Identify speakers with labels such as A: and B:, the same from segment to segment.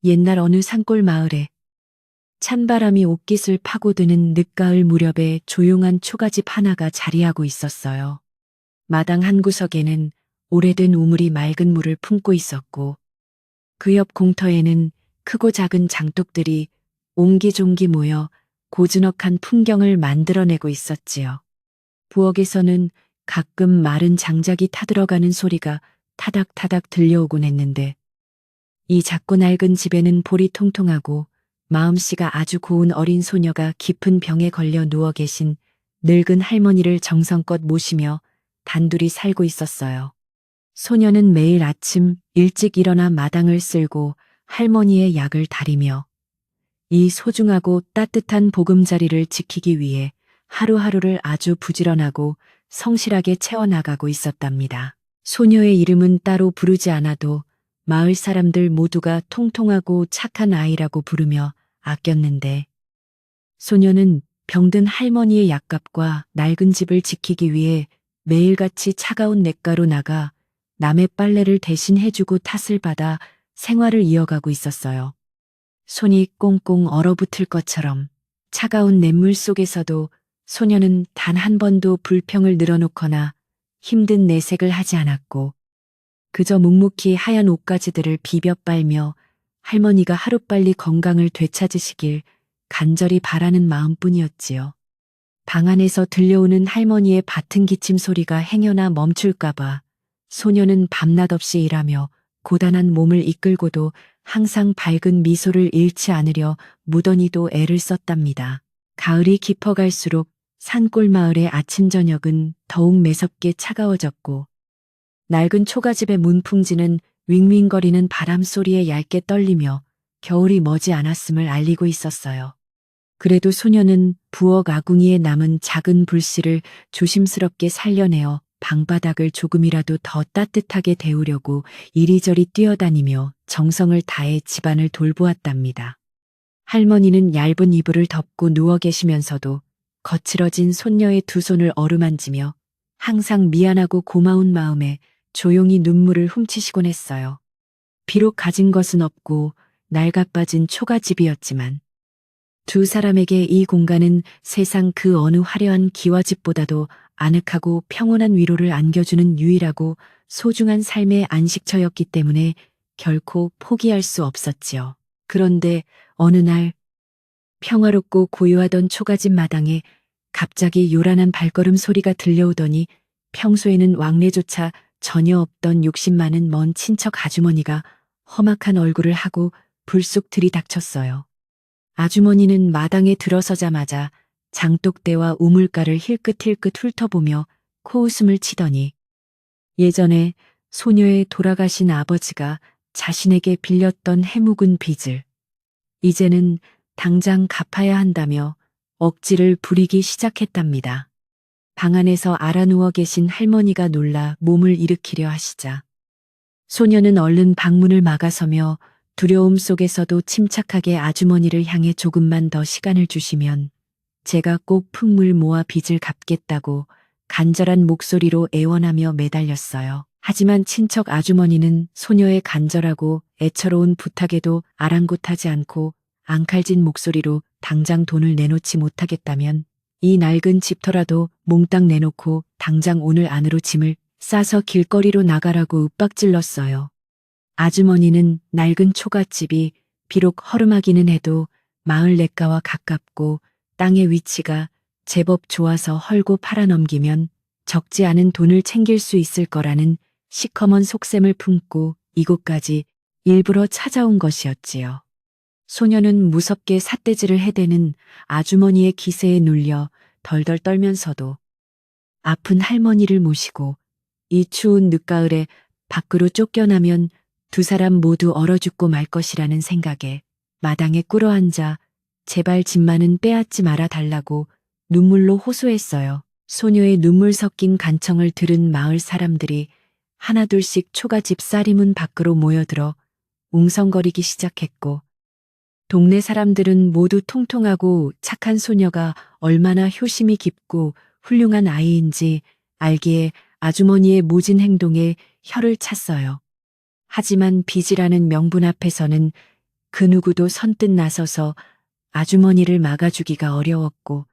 A: 옛날 어느 산골 마을에 찬바람이 옷깃을 파고드는 늦가을 무렵에 조용한 초가집 하나가 자리하고 있었어요. 마당 한 구석에는 오래된 우물이 맑은 물을 품고 있었고 그 옆 공터에는 크고 작은 장독들이 옹기종기 모여 고즈넉한 풍경을 만들어내고 있었지요. 부엌에서는 가끔 마른 장작이 타들어가는 소리가 타닥타닥 들려오곤 했는데 이 작고 낡은 집에는 볼이 통통하고 마음씨가 아주 고운 어린 소녀가 깊은 병에 걸려 누워 계신 늙은 할머니를 정성껏 모시며 단둘이 살고 있었어요. 소녀는 매일 아침 일찍 일어나 마당을 쓸고 할머니의 약을 다리며 이 소중하고 따뜻한 보금자리를 지키기 위해 하루하루를 아주 부지런하고 성실하게 채워나가고 있었답니다. 소녀의 이름은 따로 부르지 않아도 마을 사람들 모두가 통통하고 착한 아이라고 부르며 아꼈는데 소녀는 병든 할머니의 약값과 낡은 집을 지키기 위해 매일같이 차가운 냇가로 나가 남의 빨래를 대신 해주고 탓을 받아 생활을 이어가고 있었어요. 손이 꽁꽁 얼어붙을 것처럼 차가운 냇물 속에서도 소녀는 단 한 번도 불평을 늘어놓거나 힘든 내색을 하지 않았고 그저 묵묵히 하얀 옷가지들을 비벼 빨며 할머니가 하루빨리 건강을 되찾으시길 간절히 바라는 마음뿐이었지요. 방 안에서 들려오는 할머니의 밭은 기침 소리가 행여나 멈출까봐 소녀는 밤낮 없이 일하며 고단한 몸을 이끌고도 항상 밝은 미소를 잃지 않으려 무던히도 애를 썼답니다. 가을이 깊어갈수록 산골 마을의 아침 저녁은 더욱 매섭게 차가워졌고 낡은 초가집의 문풍지는 윙윙거리는 바람 소리에 얇게 떨리며 겨울이 머지 않았음을 알리고 있었어요. 그래도 소녀는 부엌 아궁이에 남은 작은 불씨를 조심스럽게 살려내어 방바닥을 조금이라도 더 따뜻하게 데우려고 이리저리 뛰어다니며 정성을 다해 집안을 돌보았답니다. 할머니는 얇은 이불을 덮고 누워 계시면서도 거칠어진 손녀의 두 손을 어루만지며 항상 미안하고 고마운 마음에 조용히 눈물을 훔치시곤 했어요. 비록 가진 것은 없고 낡아빠진 초가집이었지만 두 사람에게 이 공간은 세상 그 어느 화려한 기와집보다도 아늑하고 평온한 위로를 안겨주는 유일하고 소중한 삶의 안식처였기 때문에 결코 포기할 수 없었지요. 그런데 어느 날 평화롭고 고요하던 초가집 마당에 갑자기 요란한 발걸음 소리가 들려오더니 평소에는 왕래조차 전혀 없던 욕심 많은 먼 친척 아주머니가 험악한 얼굴을 하고 불쑥 들이닥쳤어요. 아주머니는 마당에 들어서자마자 장독대와 우물가를 힐끗힐끗 훑어보며 코웃음을 치더니 예전에 소녀의 돌아가신 아버지가 자신에게 빌렸던 해묵은 빚을 이제는 당장 갚아야 한다며 억지를 부리기 시작했답니다. 방 안에서 알아누워 계신 할머니가 놀라 몸을 일으키려 하시자 소녀는 얼른 방문을 막아서며 두려움 속에서도 침착하게 아주머니를 향해 조금만 더 시간을 주시면 제가 꼭 품을 모아 빚을 갚겠다고 간절한 목소리로 애원하며 매달렸어요. 하지만 친척 아주머니는 소녀의 간절하고 애처로운 부탁에도 아랑곳하지 않고 앙칼진 목소리로 당장 돈을 내놓지 못하겠다면 이 낡은 집터라도 몽땅 내놓고 당장 오늘 안으로 짐을 싸서 길거리로 나가라고 윽박질렀어요. 아주머니는 낡은 초가집이 비록 허름하기는 해도 마을 냇가와 가깝고 땅의 위치가 제법 좋아서 헐고 팔아넘기면 적지 않은 돈을 챙길 수 있을 거라는 시커먼 속셈을 품고 이곳까지 일부러 찾아온 것이었지요. 소녀는 무섭게 삿대질을 해대는 아주머니의 기세에 눌려 덜덜 떨면서도 아픈 할머니를 모시고 이 추운 늦가을에 밖으로 쫓겨나면 두 사람 모두 얼어 죽고 말 것이라는 생각에 마당에 꿇어앉아 제발 집만은 빼앗지 말아 달라고 눈물로 호소했어요. 소녀의 눈물 섞인 간청을 들은 마을 사람들이 하나둘씩 초가집 쌀이문 밖으로 모여들어 웅성거리기 시작했고 동네 사람들은 모두 통통하고 착한 소녀가 얼마나 효심이 깊고 훌륭한 아이인지 알기에 아주머니의 모진 행동에 혀를 찼어요. 하지만 빚이라는 명분 앞에서는 그 누구도 선뜻 나서서 아주머니를 막아주기가 어려웠고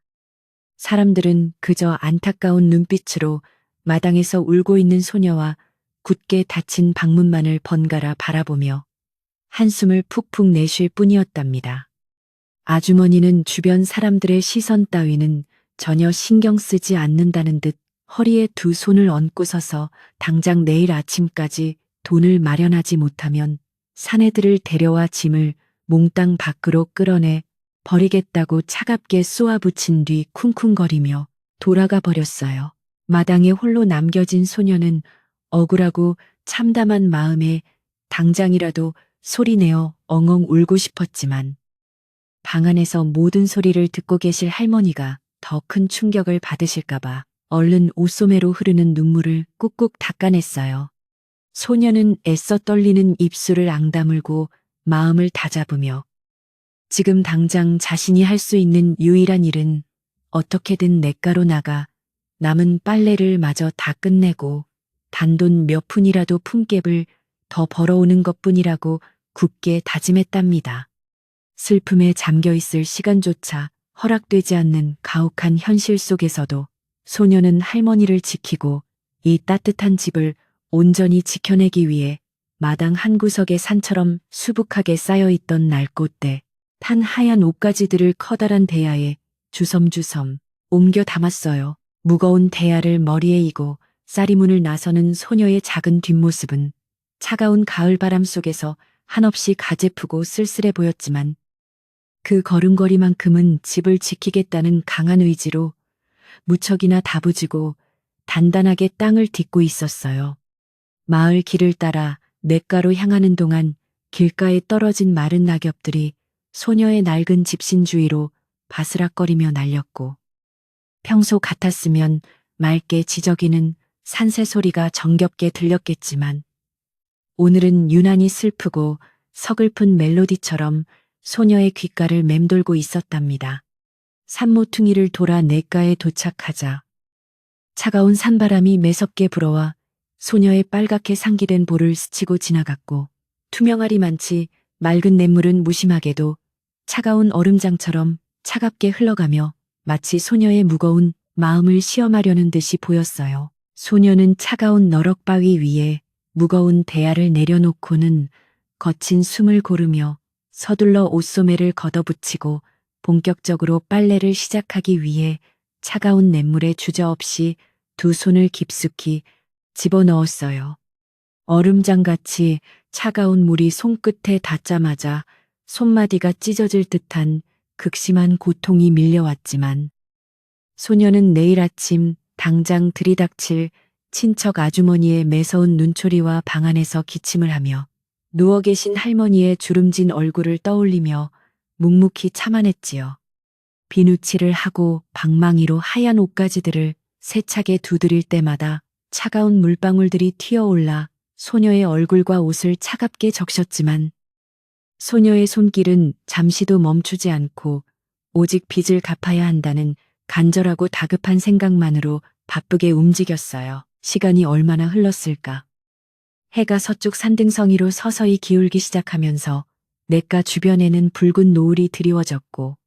A: 사람들은 그저 안타까운 눈빛으로 마당에서 울고 있는 소녀와 굳게 닫힌 방문만을 번갈아 바라보며 한숨을 푹푹 내쉴 뿐이었답니다. 아주머니는 주변 사람들의 시선 따위는 전혀 신경 쓰지 않는다는 듯 허리에 두 손을 얹고 서서 당장 내일 아침까지 돈을 마련하지 못하면 사내들을 데려와 짐을 몽땅 밖으로 끌어내 버리겠다고 차갑게 쏘아붙인 뒤 쿵쿵거리며 돌아가 버렸어요. 마당에 홀로 남겨진 소녀는 억울하고 참담한 마음에 당장이라도 소리내어 엉엉 울고 싶었지만 방 안에서 모든 소리를 듣고 계실 할머니가 더 큰 충격을 받으실까봐 얼른 옷소매로 흐르는 눈물을 꾹꾹 닦아냈어요. 소녀는 애써 떨리는 입술을 앙다물고 마음을 다잡으며 지금 당장 자신이 할 수 있는 유일한 일은 어떻게든 냇가로 나가 남은 빨래를 마저 다 끝내고 단돈 몇 푼이라도 품삯을 더 벌어오는 것뿐이라고 굳게 다짐했답니다. 슬픔에 잠겨있을 시간조차 허락되지 않는 가혹한 현실 속에서도 소녀는 할머니를 지키고 이 따뜻한 집을 온전히 지켜내기 위해 마당 한 구석에 산처럼 수북하게 쌓여있던 날꽃대, 탄 하얀 옷가지들을 커다란 대야에 주섬주섬 옮겨 담았어요. 무거운 대야를 머리에 이고 쌀이문을 나서는 소녀의 작은 뒷모습은 차가운 가을바람 속에서 한없이 가제프고 쓸쓸해 보였지만 그 걸음걸이만큼은 집을 지키겠다는 강한 의지로 무척이나 다부지고 단단하게 땅을 딛고 있었어요. 마을 길을 따라 냇가로 향하는 동안 길가에 떨어진 마른 낙엽들이 소녀의 낡은 집신 주위로 바스락거리며 날렸고 평소 같았으면 맑게 지저귀는 산새 소리가 정겹게 들렸겠지만 오늘은 유난히 슬프고 서글픈 멜로디처럼 소녀의 귓가를 맴돌고 있었답니다. 산모퉁이를 돌아 냇가에 도착하자 차가운 산바람이 매섭게 불어와 소녀의 빨갛게 상기된 볼을 스치고 지나갔고 투명하리만치 맑은 냇물은 무심하게도 차가운 얼음장처럼 차갑게 흘러가며 마치 소녀의 무거운 마음을 시험하려는 듯이 보였어요. 소녀는 차가운 너럭바위 위에 무거운 대야를 내려놓고는 거친 숨을 고르며 서둘러 옷소매를 걷어붙이고 본격적으로 빨래를 시작하기 위해 차가운 냇물에 주저없이 두 손을 깊숙이 집어넣었어요. 얼음장같이 차가운 물이 손끝에 닿자마자 손마디가 찢어질 듯한 극심한 고통이 밀려왔지만 소녀는 내일 아침 당장 들이닥칠 친척 아주머니의 매서운 눈초리와 방 안에서 기침을 하며 누워 계신 할머니의 주름진 얼굴을 떠올리며 묵묵히 참아냈지요. 비누칠을 하고 방망이로 하얀 옷가지들을 세차게 두드릴 때마다 차가운 물방울들이 튀어올라 소녀의 얼굴과 옷을 차갑게 적셨지만 소녀의 손길은 잠시도 멈추지 않고 오직 빚을 갚아야 한다는 간절하고 다급한 생각만으로 바쁘게 움직였어요. 시간이 얼마나 흘렀을까. 해가 서쪽 산등성이로 서서히 기울기 시작하면서 냇가 주변에는 붉은 노을이 드리워졌고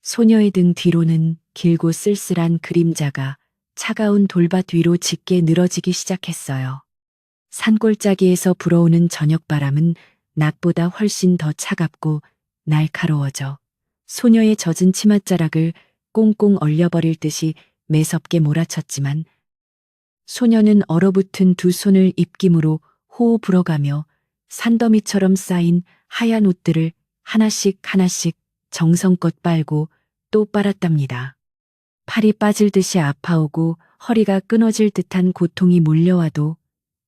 A: 소녀의 등 뒤로는 길고 쓸쓸한 그림자가 차가운 돌밭 위로 짙게 늘어지기 시작했어요. 산골짜기에서 불어오는 저녁바람은 낮보다 훨씬 더 차갑고 날카로워져 소녀의 젖은 치맛자락을 꽁꽁 얼려버릴 듯이 매섭게 몰아쳤지만 소녀는 얼어붙은 두 손을 입김으로 호호 불어가며 산더미처럼 쌓인 하얀 옷들을 하나씩 하나씩 정성껏 빨고 또 빨았답니다. 팔이 빠질 듯이 아파오고 허리가 끊어질 듯한 고통이 몰려와도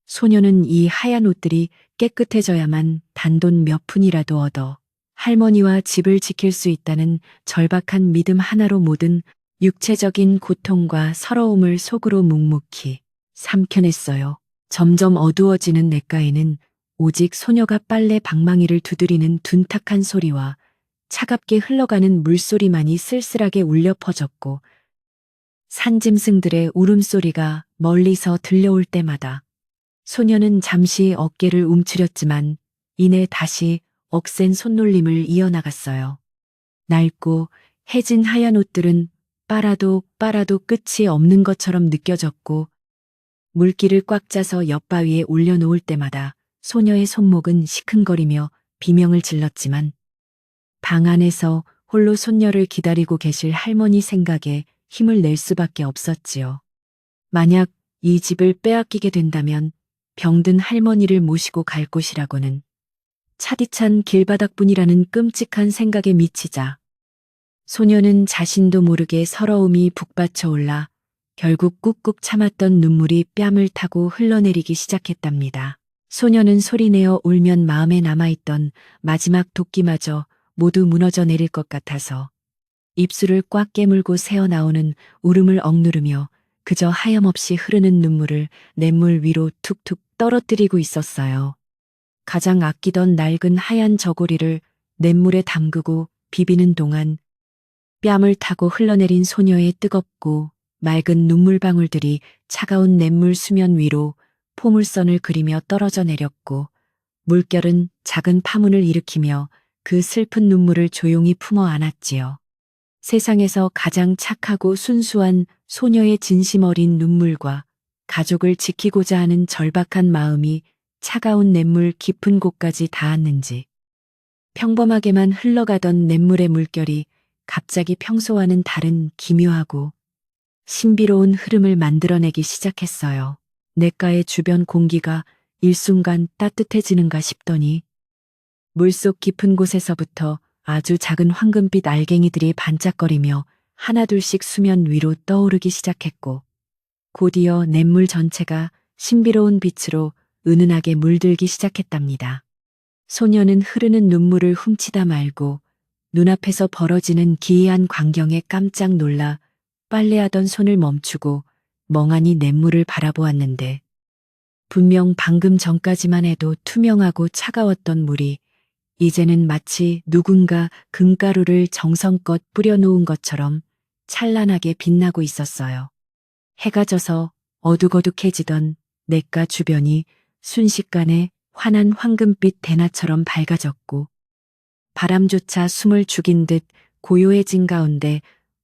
A: 소녀는 이 하얀 옷들이 깨끗해져야만 단돈 몇 푼이라도 얻어 할머니와 집을 지킬 수 있다는 절박한 믿음 하나로 모든 육체적인 고통과 서러움을 속으로 묵묵히 삼켜냈어요. 점점 어두워지는 냇가에는 오직 소녀가 빨래 방망이를 두드리는 둔탁한 소리와 차갑게 흘러가는 물소리만이 쓸쓸하게 울려 퍼졌고 산짐승들의 울음소리가 멀리서 들려올 때마다 소녀는 잠시 어깨를 움츠렸지만 이내 다시 억센 손놀림을 이어나갔어요. 낡고 해진 하얀 옷들은 빨아도 빨아도 끝이 없는 것처럼 느껴졌고 물기를 꽉 짜서 옆바위에 올려놓을 때마다 소녀의 손목은 시큰거리며 비명을 질렀지만 방 안에서 홀로 손녀를 기다리고 계실 할머니 생각에 힘을 낼 수밖에 없었지요. 만약 이 집을 빼앗기게 된다면 병든 할머니를 모시고 갈 곳이라고는 차디찬 길바닥뿐이라는 끔찍한 생각에 미치자 소녀는 자신도 모르게 서러움이 북받쳐 올라 결국 꾹꾹 참았던 눈물이 뺨을 타고 흘러내리기 시작했답니다. 소녀는 소리내어 울면 마음에 남아있던 마지막 도끼마저 모두 무너져 내릴 것 같아서 입술을 꽉 깨물고 새어나오는 울음을 억누르며 그저 하염없이 흐르는 눈물을 냇물 위로 툭툭 떨어뜨리고 있었어요. 가장 아끼던 낡은 하얀 저고리를 냇물에 담그고 비비는 동안 뺨을 타고 흘러내린 소녀의 뜨겁고 맑은 눈물방울들이 차가운 냇물 수면 위로 포물선을 그리며 떨어져 내렸고 물결은 작은 파문을 일으키며 그 슬픈 눈물을 조용히 품어 안았지요. 세상에서 가장 착하고 순수한 소녀의 진심 어린 눈물과 가족을 지키고자 하는 절박한 마음이 차가운 냇물 깊은 곳까지 닿았는지 평범하게만 흘러가던 냇물의 물결이 갑자기 평소와는 다른 기묘하고 신비로운 흐름을 만들어내기 시작했어요. 냇가의 주변 공기가 일순간 따뜻해지는가 싶더니 물속 깊은 곳에서부터 아주 작은 황금빛 알갱이들이 반짝거리며 하나둘씩 수면 위로 떠오르기 시작했고 곧이어 냇물 전체가 신비로운 빛으로 은은하게 물들기 시작했답니다. 소녀는 흐르는 눈물을 훔치다 말고 눈앞에서 벌어지는 기이한 광경에 깜짝 놀라 빨래하던 손을 멈추고 멍하니 냇물을 바라보았는데 분명 방금 전까지만 해도 투명하고 차가웠던 물이 이제는 마치 누군가 금가루를 정성껏 뿌려놓은 것처럼 찬란하게 빛나고 있었어요. 해가 져서 어둑어둑해지던 냇가 주변이 순식간에 환한 황금빛 대나처럼 밝아졌고 바람조차 숨을 죽인 듯 고요해진 가운데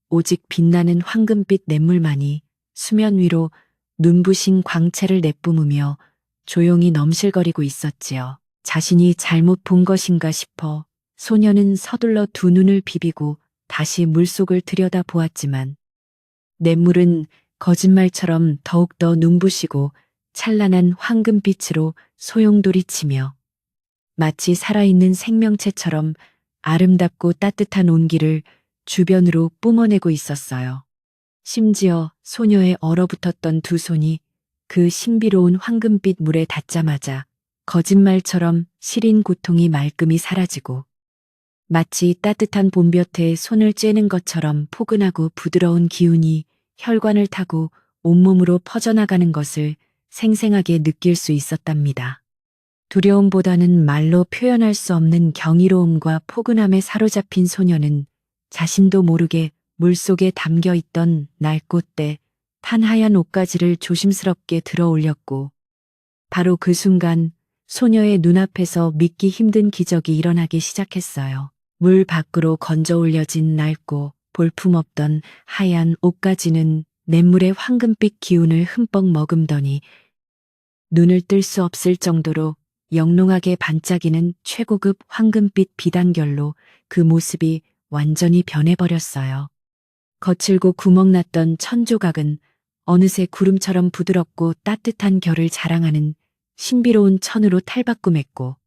A: 오직 빛나는 황금빛 냇물만이 수면 위로 눈부신 광채를 내뿜으며 조용히 넘실거리고 있었지요. 자신이 잘못 본 것인가 싶어 소녀는 서둘러 두 눈을 비비고 다시 물속을 들여다보았지만 냇물은 거짓말처럼 더욱더 눈부시고 찬란한 황금빛으로 소용돌이치며 마치 살아있는 생명체처럼 아름답고 따뜻한 온기를 주변으로 뿜어내고 있었어요. 심지어 소녀의 얼어붙었던 두 손이 그 신비로운 황금빛 물에 닿자마자 거짓말처럼 시린 고통이 말끔히 사라지고 마치 따뜻한 봄볕에 손을 쬐는 것처럼 포근하고 부드러운 기운이 혈관을 타고 온몸으로 퍼져나가는 것을 생생하게 느낄 수 있었답니다. 두려움보다는 말로 표현할 수 없는 경이로움과 포근함에 사로잡힌 소녀는 자신도 모르게 물속에 담겨 있던 날꽃대 판하얀 옷가지를 조심스럽게 들어 올렸고 바로 그 순간 소녀의 눈앞에서 믿기 힘든 기적이 일어나기 시작했어요. 물 밖으로 건져 올려진 낡고 볼품없던 하얀 옷가지는 냇물의 황금빛 기운을 흠뻑 머금더니 눈을 뜰 수 없을 정도로 영롱하게 반짝이는 최고급 황금빛 비단결로 그 모습이 완전히 변해버렸어요. 거칠고 구멍났던 천조각은 어느새 구름처럼 부드럽고 따뜻한 결을 자랑하는 신비로운 천으로 탈바꿈했고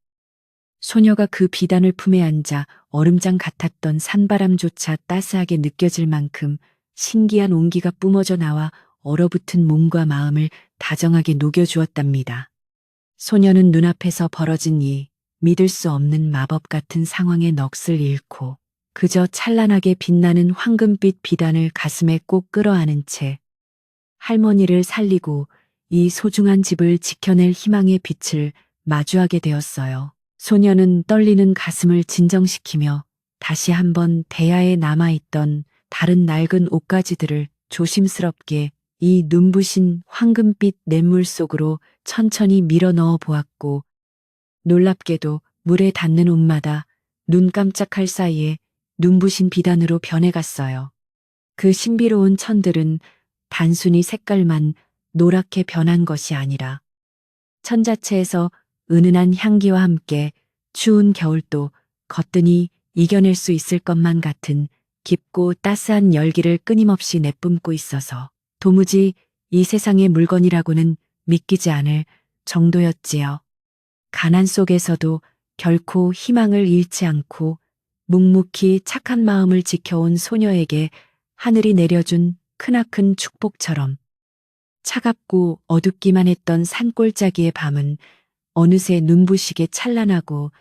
A: 소녀가 그 비단을 품에 앉아 얼음장 같았던 산바람조차 따스하게 느껴질 만큼 신기한 온기가 뿜어져 나와 얼어붙은 몸과 마음을 다정하게 녹여주었답니다. 소녀는 눈앞에서 벌어진 이 믿을 수 없는 마법 같은 상황의 넋을 잃고 그저 찬란하게 빛나는 황금빛 비단을 가슴에 꼭 끌어안은 채 할머니를 살리고 이 소중한 집을 지켜낼 희망의 빛을 마주하게 되었어요. 소녀는 떨리는 가슴을 진정시키며 다시 한번 대야에 남아있던 다른 낡은 옷가지들을 조심스럽게 이 눈부신 황금빛 냇물 속으로 천천히 밀어 넣어 보았고 놀랍게도 물에 닿는 옷마다 눈 깜짝할 사이에 눈부신 비단으로 변해갔어요. 그 신비로운 천들은 단순히 색깔만 노랗게 변한 것이 아니라 천 자체에서 은은한 향기와 함께 추운 겨울도 거뜬히 이겨낼 수 있을 것만 같은 깊고 따스한 열기를 끊임없이 내뿜고 있어서 도무지 이 세상의 물건이라고는 믿기지 않을 정도였지요. 가난 속에서도 결코 희망을 잃지 않고 묵묵히 착한 마음을 지켜온 소녀에게 하늘이 내려준 크나큰 축복처럼 차갑고 어둡기만 했던 산골짜기의 밤은 어느새 눈부시게 찬란하고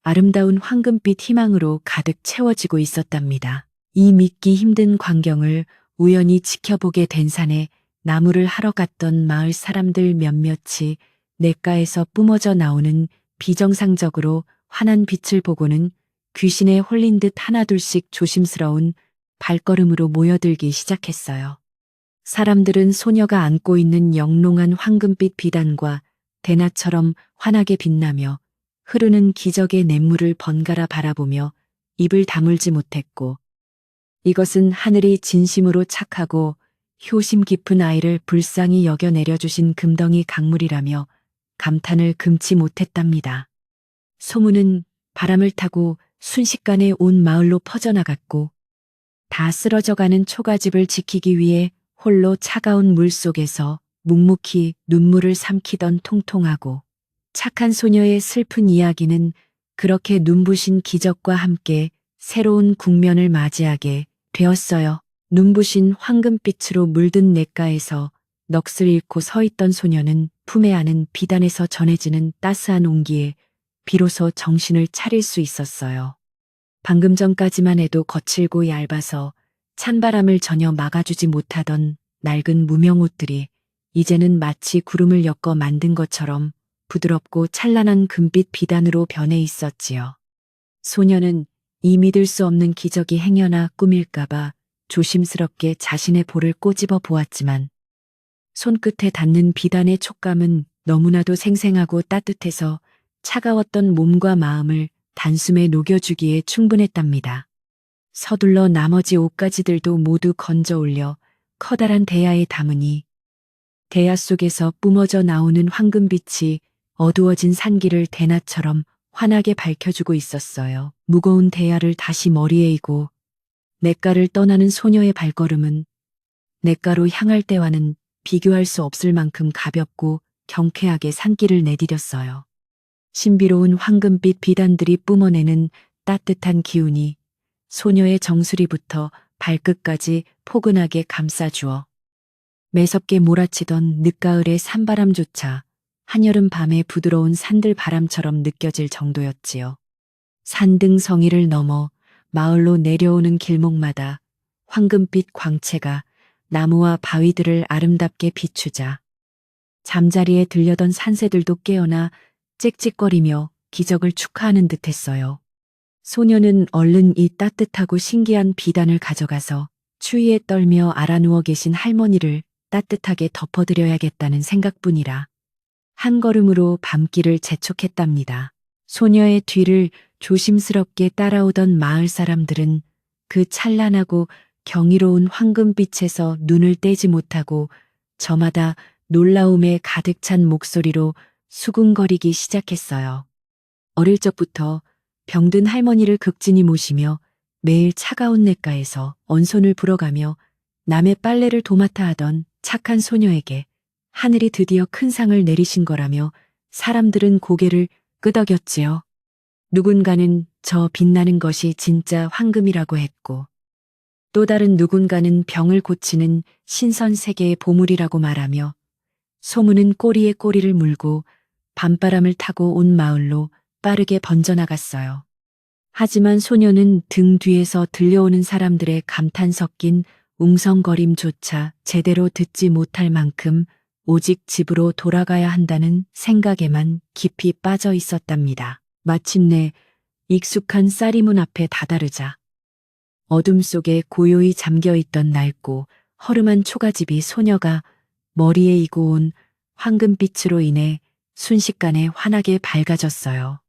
A: 아름다운 황금빛 희망으로 가득 채워지고 있었답니다. 이 믿기 힘든 광경을 우연히 지켜보게 된 산에 나무를 하러 갔던 마을 사람들 몇몇이 냇가에서 뿜어져 나오는 비정상적으로 환한 빛을 보고는 귀신에 홀린 듯 하나둘씩 조심스러운 발걸음으로 모여들기 시작했어요. 사람들은 소녀가 안고 있는 영롱한 황금빛 비단과 대낮처럼 환하게 빛나며 흐르는 기적의 냇물을 번갈아 바라보며 입을 다물지 못했고, 이것은 하늘이 진심으로 착하고 효심 깊은 아이를 불쌍히 여겨 내려주신 금덩이 강물이라며 감탄을 금치 못했답니다. 소문은 바람을 타고 순식간에 온 마을로 퍼져나갔고, 다 쓰러져가는 초가집을 지키기 위해 홀로 차가운 물 속에서 묵묵히 눈물을 삼키던 통통하고 착한 소녀의 슬픈 이야기는 그렇게 눈부신 기적과 함께 새로운 국면을 맞이하게 되었어요. 눈부신 황금빛으로 물든 냇가에서 넋을 잃고 서 있던 소녀는 품에 안은 비단에서 전해지는 따스한 온기에 비로소 정신을 차릴 수 있었어요. 방금 전까지만 해도 거칠고 얇아서 찬바람을 전혀 막아주지 못하던 낡은 무명옷들이 이제는 마치 구름을 엮어 만든 것처럼 부드럽고 찬란한 금빛 비단으로 변해 있었지요. 소녀는 이 믿을 수 없는 기적이 행여나 꿈일까봐 조심스럽게 자신의 볼을 꼬집어 보았지만 손끝에 닿는 비단의 촉감은 너무나도 생생하고 따뜻해서 차가웠던 몸과 마음을 단숨에 녹여주기에 충분했답니다. 서둘러 나머지 옷가지들도 모두 건져 올려 커다란 대야에 담으니 대야 속에서 뿜어져 나오는 황금빛이 어두워진 산길을 대낮처럼 환하게 밝혀주고 있었어요. 무거운 대야를 다시 머리에 이고 냇가를 떠나는 소녀의 발걸음은 냇가로 향할 때와는 비교할 수 없을 만큼 가볍고 경쾌하게 산길을 내디뎠어요. 신비로운 황금빛 비단들이 뿜어내는 따뜻한 기운이 소녀의 정수리부터 발끝까지 포근하게 감싸주어 매섭게 몰아치던 늦가을의 산바람조차 한여름 밤의 부드러운 산들 바람처럼 느껴질 정도였지요. 산등성이를 넘어 마을로 내려오는 길목마다 황금빛 광채가 나무와 바위들을 아름답게 비추자 잠자리에 들려던 산새들도 깨어나 짹짹거리며 기적을 축하하는 듯했어요. 소녀는 얼른 이 따뜻하고 신기한 비단을 가져가서 추위에 떨며 알아누워 계신 할머니를 따뜻하게 덮어드려야겠다는 생각뿐이라 한 걸음으로 밤길을 재촉했답니다. 소녀의 뒤를 조심스럽게 따라오던 마을 사람들은 그 찬란하고 경이로운 황금빛에서 눈을 떼지 못하고 저마다 놀라움에 가득 찬 목소리로 수군거리기 시작했어요. 어릴 적부터 병든 할머니를 극진히 모시며 매일 차가운 냇가에서 언손을 불어가며 남의 빨래를 도맡아 하던 착한 소녀에게 하늘이 드디어 큰 상을 내리신 거라며 사람들은 고개를 끄덕였지요. 누군가는 저 빛나는 것이 진짜 황금이라고 했고 또 다른 누군가는 병을 고치는 신선세계의 보물이라고 말하며 소문은 꼬리에 꼬리를 물고 밤바람을 타고 온 마을로 빠르게 번져나갔어요. 하지만 소녀는 등 뒤에서 들려오는 사람들의 감탄 섞인 웅성거림조차 제대로 듣지 못할 만큼 오직 집으로 돌아가야 한다는 생각에만 깊이 빠져 있었답니다. 마침내 익숙한 쌀이문 앞에 다다르자 어둠 속에 고요히 잠겨있던 낡고 허름한 초가집이 소녀가 머리에 이고 온 황금빛으로 인해 순식간에 환하게 밝아졌어요.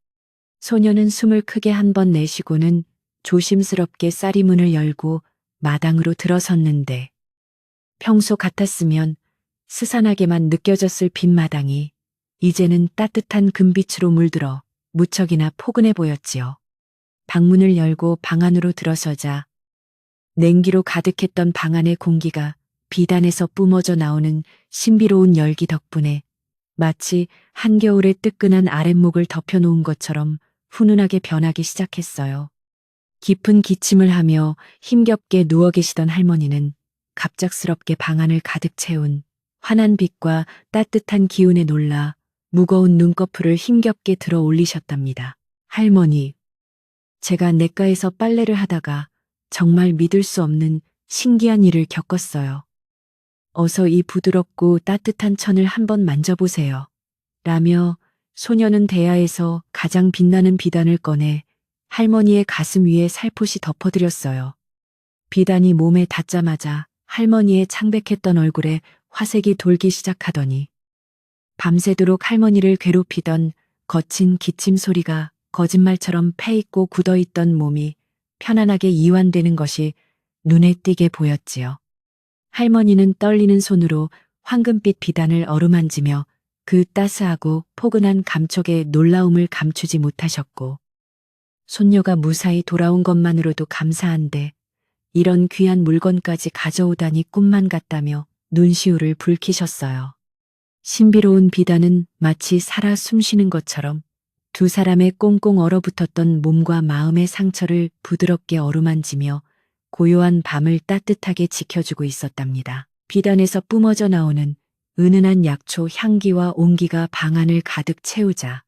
A: 소녀는 숨을 크게 한 번 내쉬고는 조심스럽게 쌀이문을 열고 마당으로 들어섰는데 평소 같았으면 스산하게만 느껴졌을 빈마당이 이제는 따뜻한 금빛으로 물들어 무척이나 포근해 보였지요. 방문을 열고 방 안으로 들어서자 냉기로 가득했던 방 안의 공기가 비단에서 뿜어져 나오는 신비로운 열기 덕분에 마치 한겨울에 뜨끈한 아랫목을 덮여놓은 것처럼 훈훈하게 변하기 시작했어요. 깊은 기침을 하며 힘겹게 누워 계시던 할머니는 갑작스럽게 방 안을 가득 채운 환한 빛과 따뜻한 기운에 놀라 무거운 눈꺼풀을 힘겹게 들어 올리셨답니다. 할머니, 제가 냇가에서 빨래를 하다가 정말 믿을 수 없는 신기한 일을 겪었어요. 어서 이 부드럽고 따뜻한 천을 한번 만져보세요. 라며 소녀는 대야에서 가장 빛나는 비단을 꺼내 할머니의 가슴 위에 살포시 덮어드렸어요. 비단이 몸에 닿자마자 할머니의 창백했던 얼굴에 화색이 돌기 시작하더니 밤새도록 할머니를 괴롭히던 거친 기침 소리가 거짓말처럼 패있고 굳어있던 몸이 편안하게 이완되는 것이 눈에 띄게 보였지요. 할머니는 떨리는 손으로 황금빛 비단을 어루만지며 그 따스하고 포근한 감촉의 놀라움을 감추지 못하셨고 손녀가 무사히 돌아온 것만으로도 감사한데 이런 귀한 물건까지 가져오다니 꿈만 같다며 눈시울을 붉히셨어요. 신비로운 비단은 마치 살아 숨쉬는 것처럼 두 사람의 꽁꽁 얼어붙었던 몸과 마음의 상처를 부드럽게 어루만지며 고요한 밤을 따뜻하게 지켜주고 있었답니다. 비단에서 뿜어져 나오는 은은한 약초 향기와 온기가 방 안을 가득 채우자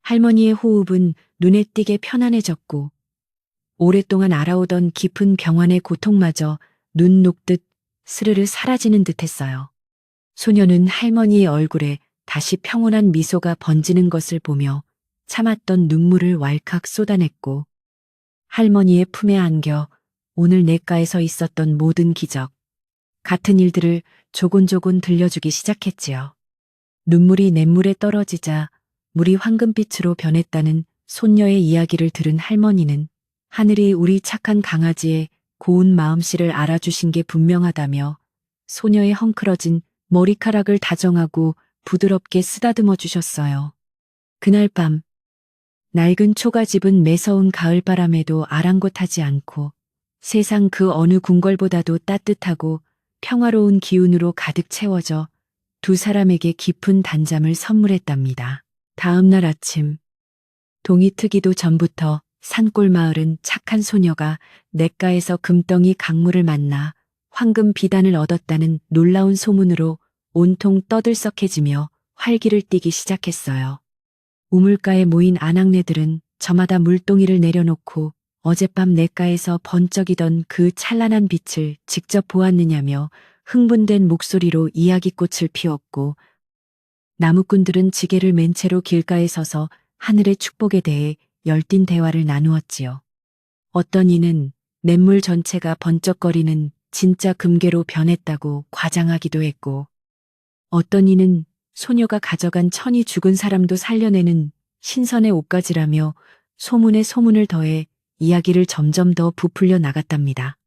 A: 할머니의 호흡은 눈에 띄게 편안해졌고 오랫동안 알아오던 깊은 병환의 고통마저 눈 녹듯 스르르 사라지는 듯했어요. 소녀는 할머니의 얼굴에 다시 평온한 미소가 번지는 것을 보며 참았던 눈물을 왈칵 쏟아냈고 할머니의 품에 안겨 오늘 냇가에서 있었던 모든 기적, 같은 일들을 조곤조곤 들려주기 시작했지요. 눈물이 냇물에 떨어지자 물이 황금빛으로 변했다는 손녀의 이야기를 들은 할머니는 하늘이 우리 착한 강아지의 고운 마음씨를 알아주신 게 분명하다며 소녀의 헝클어진 머리카락을 다정하고 부드럽게 쓰다듬어 주셨어요. 그날 밤 낡은 초가집은 매서운 가을바람에도 아랑곳하지 않고 세상 그 어느 궁궐보다도 따뜻하고 평화로운 기운으로 가득 채워져 두 사람에게 깊은 단잠을 선물했답니다. 다음 날 아침 동이 트기도 전부터 산골 마을은 착한 소녀가 냇가에서 금덩이 강물을 만나 황금 비단을 얻었다는 놀라운 소문으로 온통 떠들썩해지며 활기를 띠기 시작했어요. 우물가에 모인 아낙네들은 저마다 물동이를 내려놓고 어젯밤 냇가에서 번쩍이던 그 찬란한 빛을 직접 보았느냐며 흥분된 목소리로 이야기꽃을 피웠고 나무꾼들은 지게를 맨 채로 길가에 서서 하늘의 축복에 대해 열띤 대화를 나누었지요. 어떤 이는 냇물 전체가 번쩍거리는 진짜 금괴로 변했다고 과장하기도 했고 어떤 이는 소녀가 가져간 천이 죽은 사람도 살려내는 신선의 옷가지라며 소문에 소문을 더해 이야기를 점점 더 부풀려 나갔답니다.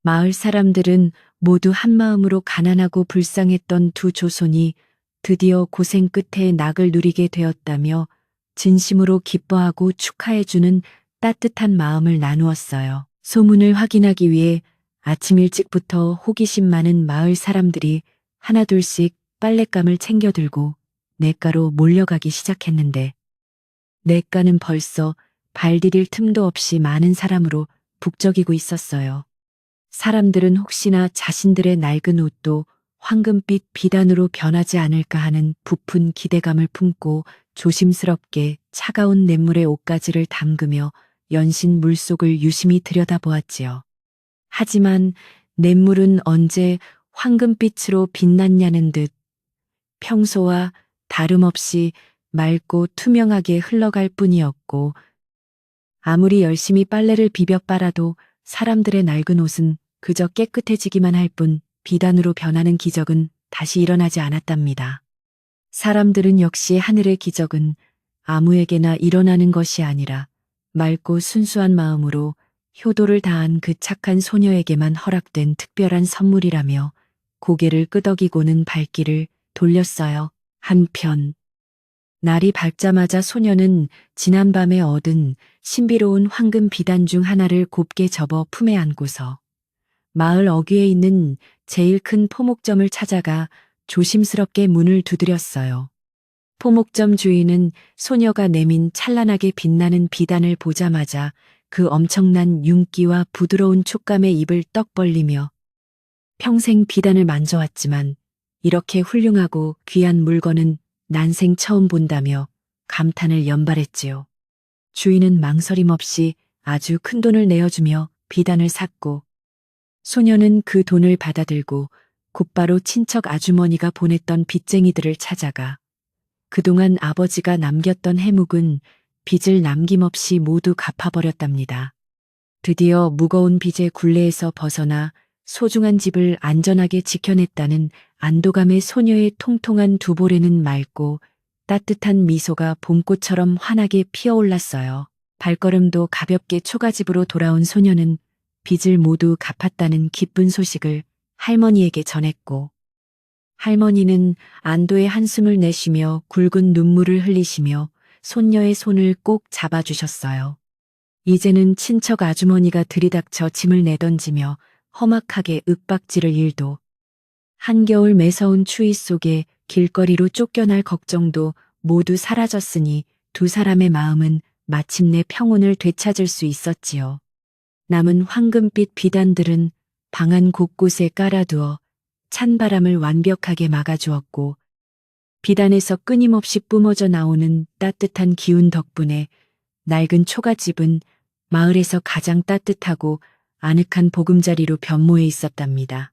A: 마을 사람들은 모두 한마음으로 가난하고 불쌍했던 두 조손이 드디어 고생 끝에 낙을 누리게 되었다며 진심으로 기뻐하고 축하해주는 따뜻한 마음을 나누었어요. 소문을 확인하기 위해 아침 일찍부터 호기심 많은 마을 사람들이 하나둘씩 빨랫감을 챙겨들고 냇가로 몰려가기 시작했는데 냇가는 벌써 발 디딜 틈도 없이 많은 사람으로 북적이고 있었어요. 사람들은 혹시나 자신들의 낡은 옷도 황금빛 비단으로 변하지 않을까 하는 부푼 기대감을 품고 조심스럽게 차가운 냇물에 옷가지를 담그며 연신 물속을 유심히 들여다보았지요. 하지만 냇물은 언제 황금빛으로 빛났냐는 듯 평소와 다름없이 맑고 투명하게 흘러갈 뿐이었고 아무리 열심히 빨래를 비벼 빨아도 사람들의 낡은 옷은 그저 깨끗해지기만 할 뿐 비단으로 변하는 기적은 다시 일어나지 않았답니다. 사람들은 역시 하늘의 기적은 아무에게나 일어나는 것이 아니라 맑고 순수한 마음으로 효도를 다한 그 착한 소녀에게만 허락된 특별한 선물이라며 고개를 끄덕이고는 발길을 돌렸어요. 한편 날이 밝자마자 소녀는 지난밤에 얻은 신비로운 황금 비단 중 하나를 곱게 접어 품에 안고서 마을 어귀에 있는 제일 큰 포목점을 찾아가 조심스럽게 문을 두드렸어요. 포목점 주인은 소녀가 내민 찬란하게 빛나는 비단을 보자마자 그 엄청난 윤기와 부드러운 촉감에 입을 떡 벌리며 평생 비단을 만져왔지만 이렇게 훌륭하고 귀한 물건은 난생 처음 본다며 감탄을 연발했지요. 주인은 망설임 없이 아주 큰 돈을 내어주며 비단을 샀고 소녀는 그 돈을 받아들고 곧바로 친척 아주머니가 보냈던 빚쟁이들을 찾아가 그동안 아버지가 남겼던 해묵은 빚을 남김없이 모두 갚아버렸답니다. 드디어 무거운 빚의 굴레에서 벗어나 소중한 집을 안전하게 지켜냈다는 안도감에 소녀의 통통한 두 볼에는 맑고 따뜻한 미소가 봄꽃처럼 환하게 피어올랐어요. 발걸음도 가볍게 초가집으로 돌아온 소녀는 빚을 모두 갚았다는 기쁜 소식을 할머니에게 전했고 할머니는 안도의 한숨을 내쉬며 굵은 눈물을 흘리시며 손녀의 손을 꼭 잡아주셨어요. 이제는 친척 아주머니가 들이닥쳐 짐을 내던지며 험악하게 윽박지를 일도 한겨울 매서운 추위 속에 길거리로 쫓겨날 걱정도 모두 사라졌으니 두 사람의 마음은 마침내 평온을 되찾을 수 있었지요. 남은 황금빛 비단들은 방 안 곳곳에 깔아두어 찬바람을 완벽하게 막아주었고 비단에서 끊임없이 뿜어져 나오는 따뜻한 기운 덕분에 낡은 초가집은 마을에서 가장 따뜻하고 아늑한 보금자리로 변모해 있었답니다.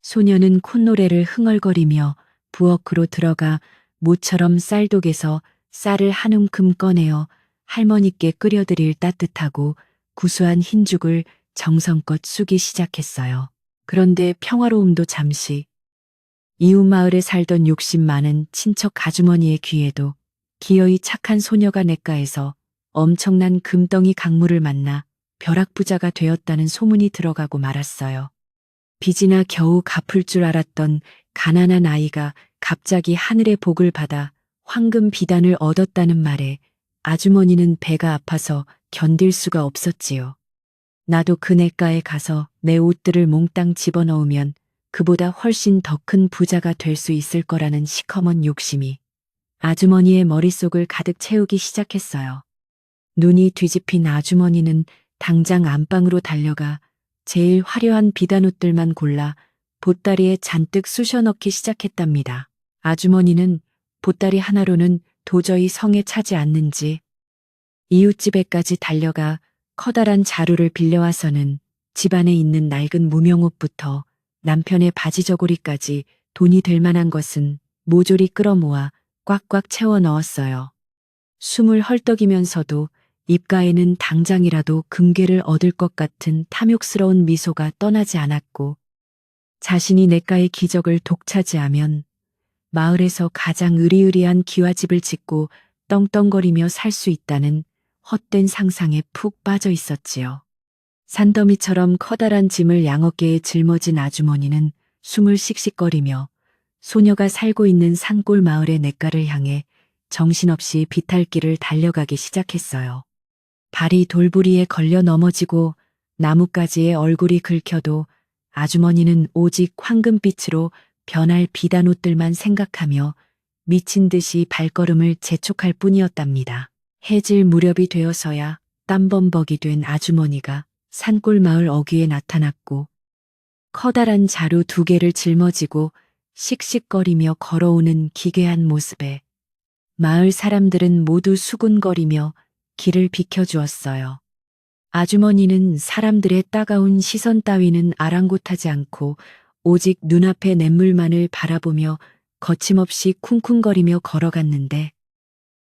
A: 소녀는 콧노래를 흥얼거리며 부엌으로 들어가 모처럼 쌀독에서 쌀을 한 움큼 꺼내어 할머니께 끓여드릴 따뜻하고 구수한 흰죽을 정성껏 쑤기 시작했어요. 그런데 평화로움도 잠시 이웃마을에 살던 욕심 많은 친척 아주머니의 귀에도 기어이 착한 소녀가 냇가에서 엄청난 금덩이 강물을 만나 벼락부자가 되었다는 소문이 들어가고 말았어요. 빚이나 겨우 갚을 줄 알았던 가난한 아이가 갑자기 하늘의 복을 받아 황금 비단을 얻었다는 말에 아주머니는 배가 아파서 견딜 수가 없었지요. 나도 그 냇가에 가서 내 옷들을 몽땅 집어넣으면 그보다 훨씬 더 큰 부자가 될 수 있을 거라는 시커먼 욕심이 아주머니의 머릿속을 가득 채우기 시작했어요. 눈이 뒤집힌 아주머니는 당장 안방으로 달려가 제일 화려한 비단옷들만 골라 보따리에 잔뜩 쑤셔 넣기 시작했답니다. 아주머니는 보따리 하나로는 도저히 성에 차지 않는지 이웃집에까지 달려가 커다란 자루를 빌려와서는 집안에 있는 낡은 무명옷부터 남편의 바지 저고리까지 돈이 될 만한 것은 모조리 끌어모아 꽉꽉 채워 넣었어요. 숨을 헐떡이면서도 입가에는 당장이라도 금괴를 얻을 것 같은 탐욕스러운 미소가 떠나지 않았고 자신이 냇가의 기적을 독차지하면 마을에서 가장 으리으리한 기와집을 짓고 떵떵거리며 살 수 있다는 헛된 상상에 푹 빠져 있었지요. 산더미처럼 커다란 짐을 양어깨에 짊어진 아주머니는 숨을 씩씩거리며 소녀가 살고 있는 산골 마을의 냇가를 향해 정신없이 비탈길을 달려가기 시작했어요. 발이 돌부리에 걸려 넘어지고 나뭇가지에 얼굴이 긁혀도 아주머니는 오직 황금빛으로 변할 비단옷들만 생각하며 미친 듯이 발걸음을 재촉할 뿐이었답니다. 해질 무렵이 되어서야 땀범벅이 된 아주머니가 산골 마을 어귀에 나타났고 커다란 자루 2개를 짊어지고 씩씩거리며 걸어오는 기괴한 모습에 마을 사람들은 모두 수군거리며 길을 비켜주었어요. 아주머니는 사람들의 따가운 시선 따위는 아랑곳하지 않고 오직 눈앞의 냇물만을 바라보며 거침없이 쿵쿵거리며 걸어갔는데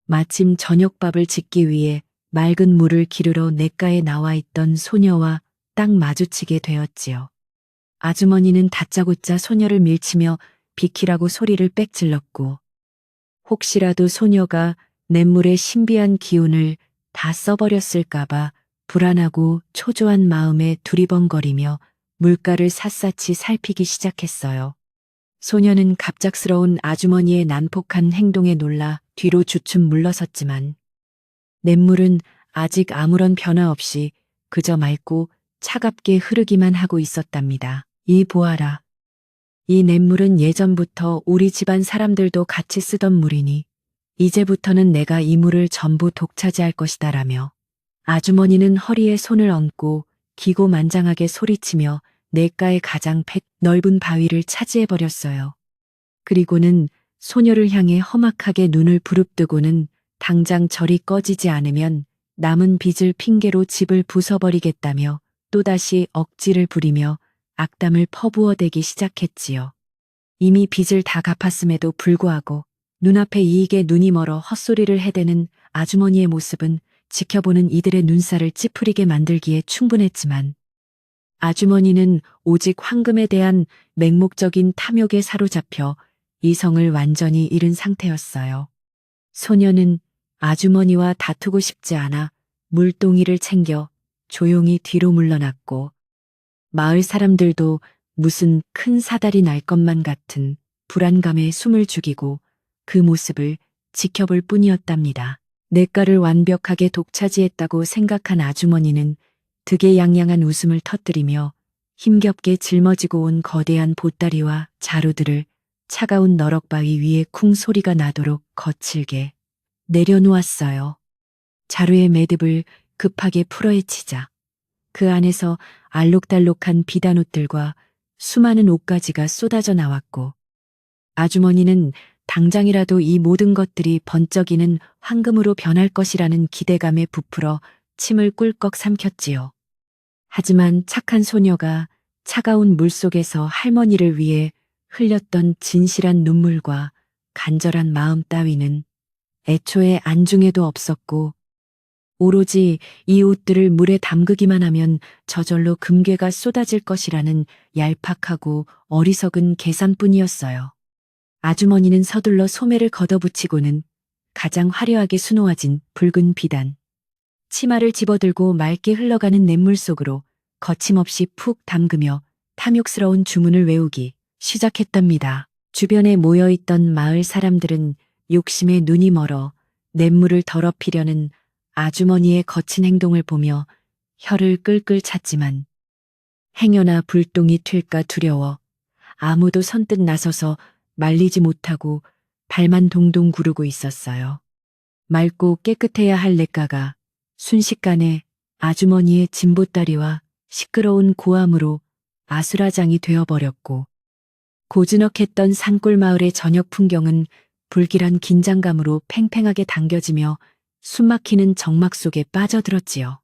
A: 마침 저녁밥을 짓기 위해 맑은 물을 기르러 냇가에 나와 있던 소녀와 딱 마주치게 되었지요. 아주머니는 다짜고짜 소녀를 밀치며 비키라고 소리를 빽 질렀고 혹시라도 소녀가 냇물의 신비한 기운을 다 써버렸을까봐 불안하고 초조한 마음에 두리번거리며 물가를 샅샅이 살피기 시작했어요. 소녀는 갑작스러운 아주머니의 난폭한 행동에 놀라 뒤로 주춤 물러섰지만 냇물은 아직 아무런 변화 없이 그저 맑고 차갑게 흐르기만 하고 있었답니다. 이 보아라. 이 냇물은 예전부터 우리 집안 사람들도 같이 쓰던 물이니 이제부터는 내가 이 물을 전부 독차지할 것이다라며 아주머니는 허리에 손을 얹고 기고만장하게 소리치며 냇가의 가장 넓은 바위를 차지해버렸어요. 그리고는 소녀를 향해 험악하게 눈을 부릅뜨고는 당장 절이 꺼지지 않으면 남은 빚을 핑계로 집을 부숴버리겠다며 또다시 억지를 부리며 악담을 퍼부어대기 시작했지요. 이미 빚을 다 갚았음에도 불구하고 눈앞에 이익에 눈이 멀어 헛소리를 해대는 아주머니의 모습은 지켜보는 이들의 눈살을 찌푸리게 만들기에 충분했지만 아주머니는 오직 황금에 대한 맹목적인 탐욕에 사로잡혀 이성을 완전히 잃은 상태였어요. 소녀는 아주머니와 다투고 싶지 않아 물동이를 챙겨 조용히 뒤로 물러났고 마을 사람들도 무슨 큰 사달이 날 것만 같은 불안감에 숨을 죽이고 그 모습을 지켜볼 뿐이었답니다. 냇가를 완벽하게 독차지했다고 생각한 아주머니는 득의양양한 웃음을 터뜨리며 힘겹게 짊어지고 온 거대한 보따리와 자루들을 차가운 너럭바위 위에 쿵 소리가 나도록 거칠게 내려놓았어요. 자루의 매듭을 급하게 풀어헤치자 그 안에서 알록달록한 비단옷들과 수많은 옷가지가 쏟아져 나왔고 아주머니는 당장이라도 이 모든 것들이 번쩍이는 황금으로 변할 것이라는 기대감에 부풀어 침을 꿀꺽 삼켰지요. 하지만 착한 소녀가 차가운 물속에서 할머니를 위해 흘렸던 진실한 눈물과 간절한 마음 따위는 애초에 안중에도 없었고 오로지 이 옷들을 물에 담그기만 하면 저절로 금괴가 쏟아질 것이라는 얄팍하고 어리석은 계산뿐이었어요. 아주머니는 서둘러 소매를 걷어붙이고는 가장 화려하게 수놓아진 붉은 비단, 치마를 집어들고 맑게 흘러가는 냇물 속으로 거침없이 푹 담그며 탐욕스러운 주문을 외우기 시작했답니다. 주변에 모여있던 마을 사람들은 욕심에 눈이 멀어 냇물을 더럽히려는 아주머니의 거친 행동을 보며 혀를 끌끌 찼지만 행여나 불똥이 튈까 두려워 아무도 선뜻 나서서 말리지 못하고 발만 동동 구르고 있었어요. 맑고 깨끗해야 할 냇가가 순식간에 아주머니의 진보다리와 시끄러운 고함으로 아수라장이 되어버렸고 고즈넉했던 산골 마을의 저녁 풍경은 불길한 긴장감으로 팽팽하게 당겨지며 숨막히는 정막 속에 빠져들었지요.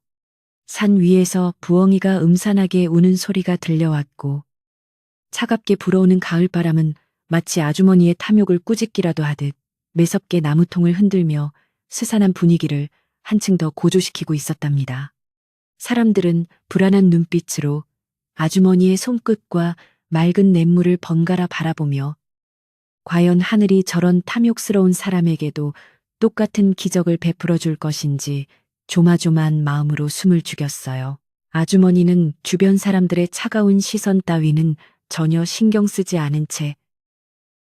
A: 산 위에서 부엉이가 음산하게 우는 소리가 들려왔고 차갑게 불어오는 가을바람은 마치 아주머니의 탐욕을 꾸짖기라도 하듯 매섭게 나무통을 흔들며 스산한 분위기를 한층 더 고조시키고 있었답니다. 사람들은 불안한 눈빛으로 아주머니의 손끝과 맑은 냇물을 번갈아 바라보며 과연 하늘이 저런 탐욕스러운 사람에게도 똑같은 기적을 베풀어 줄 것인지 조마조마한 마음으로 숨을 죽였어요. 아주머니는 주변 사람들의 차가운 시선 따위는 전혀 신경 쓰지 않은 채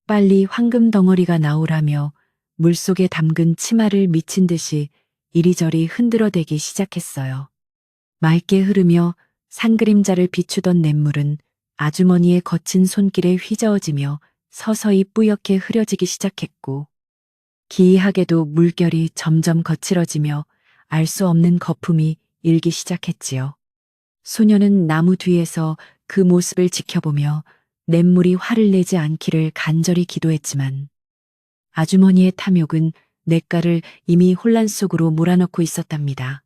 A: 빨리 황금 덩어리가 나오라며 물속에 담근 치마를 미친 듯이 이리저리 흔들어대기 시작했어요. 맑게 흐르며 산그림자를 비추던 냇물은 아주머니의 거친 손길에 휘저어지며 서서히 뿌옇게 흐려지기 시작했고 기이하게도 물결이 점점 거칠어지며 알 수 없는 거품이 일기 시작했지요. 소녀는 나무 뒤에서 그 모습을 지켜보며 냇물이 화를 내지 않기를 간절히 기도했지만 아주머니의 탐욕은 냇가를 이미 혼란 속으로 몰아넣고 있었답니다.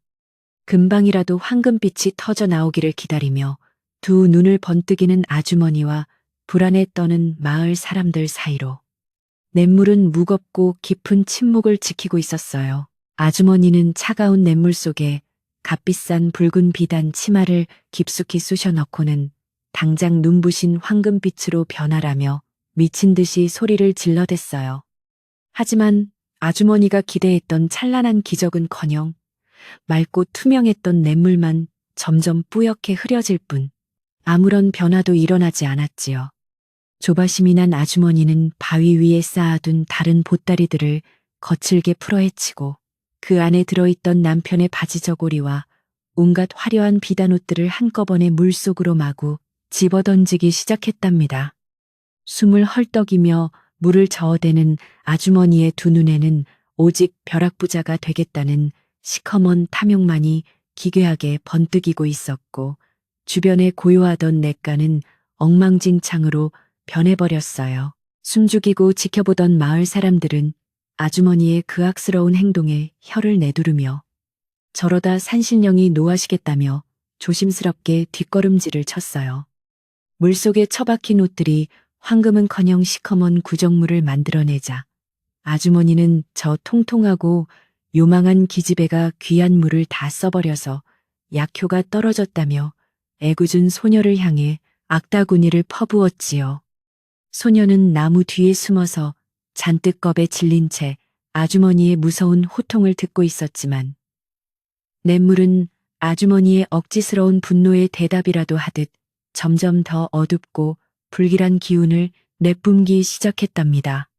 A: 금방이라도 황금빛이 터져 나오기를 기다리며 두 눈을 번뜩이는 아주머니와 불안에 떠는 마을 사람들 사이로 냇물은 무겁고 깊은 침묵을 지키고 있었어요. 아주머니는 차가운 냇물 속에 값비싼 붉은 비단 치마를 깊숙이 쑤셔 넣고는 당장 눈부신 황금빛으로 변하라며 미친 듯이 소리를 질러댔어요. 하지만 아주머니가 기대했던 찬란한 기적은커녕 맑고 투명했던 냇물만 점점 뿌옇게 흐려질 뿐 아무런 변화도 일어나지 않았지요. 조바심이 난 아주머니는 바위 위에 쌓아둔 다른 보따리들을 거칠게 풀어헤치고 그 안에 들어있던 남편의 바지 저고리와 온갖 화려한 비단옷들을 한꺼번에 물속으로 마구 집어던지기 시작했답니다. 숨을 헐떡이며 물을 저어대는 아주머니의 두 눈에는 오직 벼락부자가 되겠다는 시커먼 탐욕만이 기괴하게 번뜩이고 있었고 주변에 고요하던 냇가는 엉망진창으로 변해버렸어요. 숨죽이고 지켜보던 마을 사람들은 아주머니의 그 악스러운 행동에 혀를 내두르며 저러다 산신령이 노하시겠다며 조심스럽게 뒷걸음질을 쳤어요. 물속에 처박힌 옷들이 황금은커녕 시커먼 구정물을 만들어내자 아주머니는 저 통통하고 요망한 기집애가 귀한 물을 다 써버려서 약효가 떨어졌다며 애꿎은 소녀를 향해 악다구니를 퍼부었지요. 소녀는 나무 뒤에 숨어서 잔뜩 겁에 질린 채 아주머니의 무서운 호통을 듣고 있었지만 냇물은 아주머니의 억지스러운 분노의 대답이라도 하듯 점점 더 어둡고 불길한 기운을 내뿜기 시작했답니다.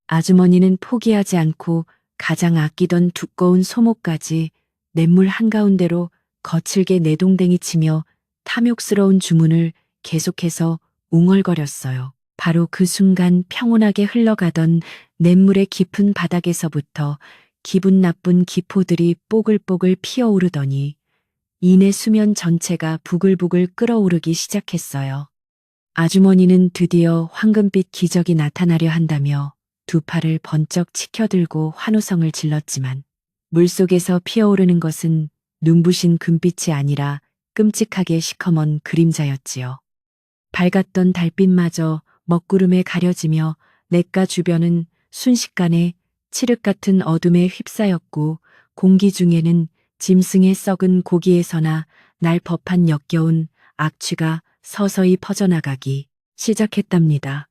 A: 아주머니는 포기하지 않고 가장 아끼던 두꺼운 소목까지 냇물 한가운데로 거칠게 내동댕이 치며 탐욕스러운 주문을 계속해서 웅얼거렸어요. 바로 그 순간 평온하게 흘러가던 냇물의 깊은 바닥에서부터 기분 나쁜 기포들이 뽀글뽀글 피어오르더니 이내 수면 전체가 부글부글 끓어오르기 시작했어요. 아주머니는 드디어 황금빛 기적이 나타나려 한다며 두 팔을 번쩍 치켜들고 환호성을 질렀지만 물속에서 피어오르는 것은 눈부신 금빛이 아니라 끔찍하게 시커먼 그림자였지요. 밝았던 달빛마저 먹구름에 가려지며 냇가 주변은 순식간에 칠흑 같은 어둠에 휩싸였고 공기 중에는 짐승의 썩은 고기에서나 날 법한 역겨운 악취가 서서히 퍼져나가기 시작했답니다.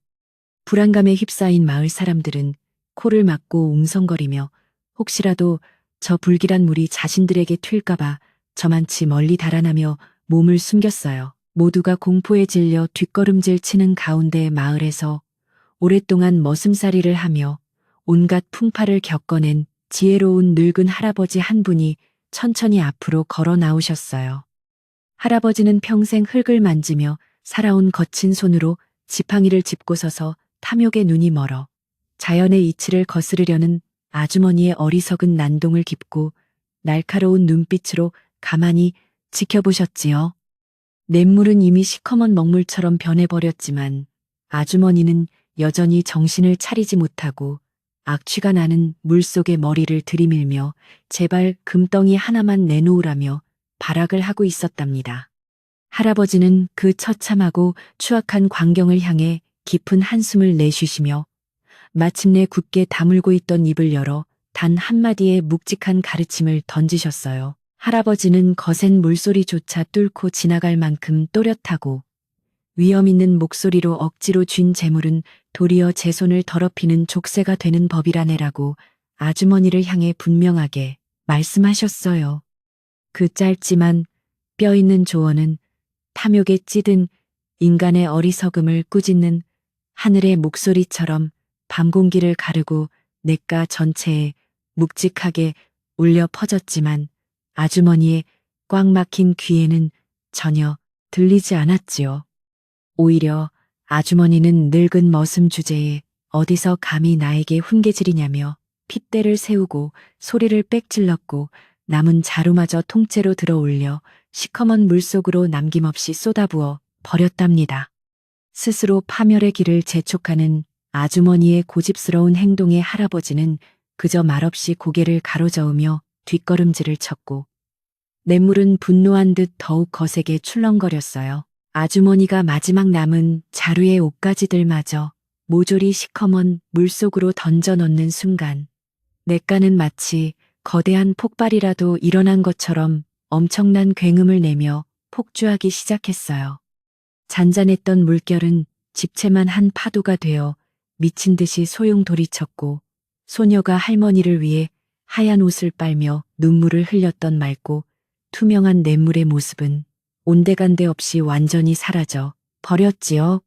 A: 불안감에 휩싸인 마을 사람들은 코를 막고 웅성거리며 혹시라도 저 불길한 물이 자신들에게 튈까봐 저만치 멀리 달아나며 몸을 숨겼어요. 모두가 공포에 질려 뒷걸음질 치는 가운데 마을에서 오랫동안 머슴살이를 하며 온갖 풍파를 겪어낸 지혜로운 늙은 할아버지 한 분이 천천히 앞으로 걸어 나오셨어요. 할아버지는 평생 흙을 만지며 살아온 거친 손으로 지팡이를 짚고 서서 탐욕의 눈이 멀어 자연의 이치를 거스르려는 아주머니의 어리석은 난동을 깁고 날카로운 눈빛으로 가만히 지켜보셨지요. 냇물은 이미 시커먼 먹물처럼 변해버렸지만 아주머니는 여전히 정신을 차리지 못하고 악취가 나는 물속에 머리를 들이밀며 제발 금덩이 하나만 내놓으라며 발악을 하고 있었답니다. 할아버지는 그 처참하고 추악한 광경을 향해 깊은 한숨을 내쉬시며 마침내 굳게 다물고 있던 입을 열어 단 한마디의 묵직한 가르침을 던지셨어요. 할아버지는 거센 물소리조차 뚫고 지나갈 만큼 또렷하고 위험 있는 목소리로 억지로 쥔 재물은 도리어 제 손을 더럽히는 족쇄가 되는 법이라네라고 아주머니를 향해 분명하게 말씀하셨어요. 그 짧지만 뼈 있는 조언은 탐욕에 찌든 인간의 어리석음을 꾸짖는 하늘의 목소리처럼 밤 공기를 가르고 냇가 전체에 묵직하게 울려 퍼졌지만 아주머니의 꽉 막힌 귀에는 전혀 들리지 않았지요. 오히려 아주머니는 늙은 머슴 주제에 어디서 감히 나에게 훈계질이냐며 핏대를 세우고 소리를 빽질렀고 남은 자루마저 통째로 들어올려 시커먼 물속으로 남김없이 쏟아부어 버렸답니다. 스스로 파멸의 길을 재촉하는 아주머니의 고집스러운 행동에 할아버지는 그저 말없이 고개를 가로저으며 뒷걸음질을 쳤고 냇물은 분노한 듯 더욱 거세게 출렁거렸어요. 아주머니가 마지막 남은 자루의 옷가지들마저 모조리 시커먼 물속으로 던져 넣는 순간 냇가는 마치 거대한 폭발이라도 일어난 것처럼 엄청난 굉음을 내며 폭주하기 시작했어요. 잔잔했던 물결은 집채만 한 파도가 되어 미친 듯이 소용돌이쳤고 소녀가 할머니를 위해 하얀 옷을 빨며 눈물을 흘렸던 맑고 투명한 냇물의 모습은 온데간데 없이 완전히 사라져 버렸지요.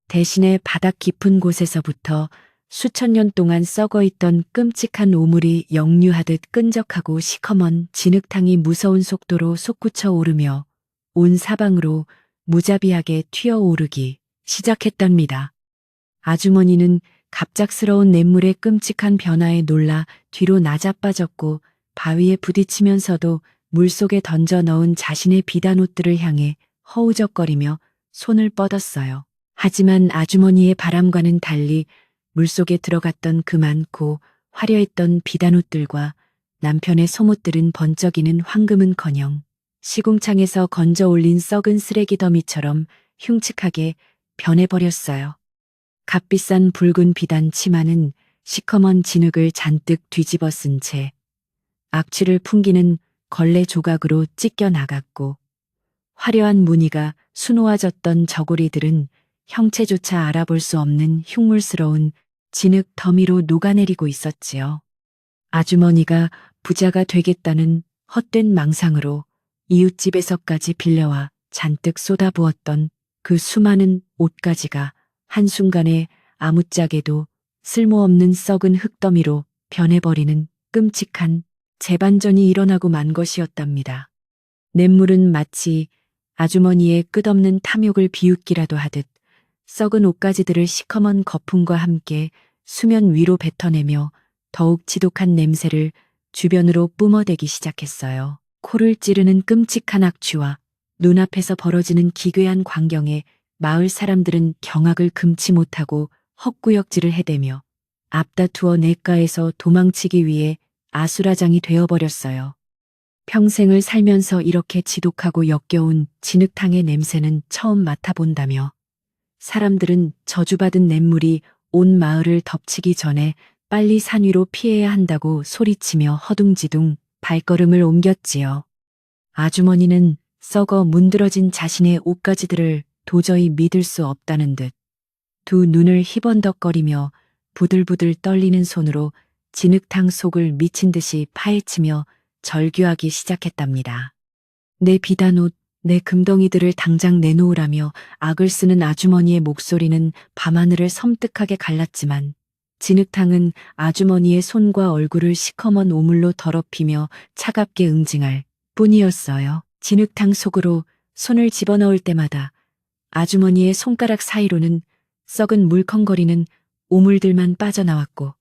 A: 대신에 바닥 깊은 곳에서부터 수천 년 동안 썩어 있던 끔찍한 오물이 역류하듯 끈적하고 시커먼 진흙탕이 무서운 속도로 솟구쳐 오르며 온 사방으로 무자비하게 튀어오르기 시작했답니다. 아주머니는 갑작스러운 냇물의 끔찍한 변화에 놀라 뒤로 나자빠졌고 바위에 부딪히면서도 물속에 던져 넣은 자신의 비단옷들을 향해 허우적거리며 손을 뻗었어요. 하지만 아주머니의 바람과는 달리 물속에 들어갔던 그 많고 화려했던 비단옷들과 남편의 속옷들은 번쩍이는 황금은커녕 시궁창에서 건져 올린 썩은 쓰레기 더미처럼 흉측하게 변해버렸어요. 값비싼 붉은 비단 치마는 시커먼 진흙을 잔뜩 뒤집어 쓴 채 악취를 풍기는 걸레 조각으로 찢겨 나갔고 화려한 무늬가 수놓아졌던 저고리들은 형체조차 알아볼 수 없는 흉물스러운 진흙 더미로 녹아내리고 있었지요. 아주머니가 부자가 되겠다는 헛된 망상으로 이웃집에서까지 빌려와 잔뜩 쏟아부었던 그 수많은 옷가지가 한순간에 아무짝에도 쓸모없는 썩은 흙더미로 변해버리는 끔찍한 재반전이 일어나고 만 것이었답니다. 냇물은 마치 아주머니의 끝없는 탐욕을 비웃기라도 하듯 썩은 옷가지들을 시커먼 거품과 함께 수면 위로 뱉어내며 더욱 지독한 냄새를 주변으로 뿜어대기 시작했어요. 코를 찌르는 끔찍한 악취와 눈앞에서 벌어지는 기괴한 광경에 마을 사람들은 경악을 금치 못하고 헛구역질을 해대며 앞다투어 냇가에서 도망치기 위해 아수라장이 되어버렸어요. 평생을 살면서 이렇게 지독하고 역겨운 진흙탕의 냄새는 처음 맡아본다며 사람들은 저주받은 냇물이 온 마을을 덮치기 전에 빨리 산 위로 피해야 한다고 소리치며 허둥지둥 발걸음을 옮겼지요. 아주머니는 썩어 문드러진 자신의 옷가지들을 도저히 믿을 수 없다는 듯 두 눈을 희번덕거리며 부들부들 떨리는 손으로 진흙탕 속을 미친 듯이 파헤치며 절규하기 시작했답니다. 내 비단옷, 내 금덩이들을 당장 내놓으라며 악을 쓰는 아주머니의 목소리는 밤하늘을 섬뜩하게 갈랐지만 진흙탕은 아주머니의 손과 얼굴을 시커먼 오물로 더럽히며 차갑게 응징할 뿐이었어요. 진흙탕 속으로 손을 집어넣을 때마다 아주머니의 손가락 사이로는 썩은 물컹거리는 오물들만 빠져나왔고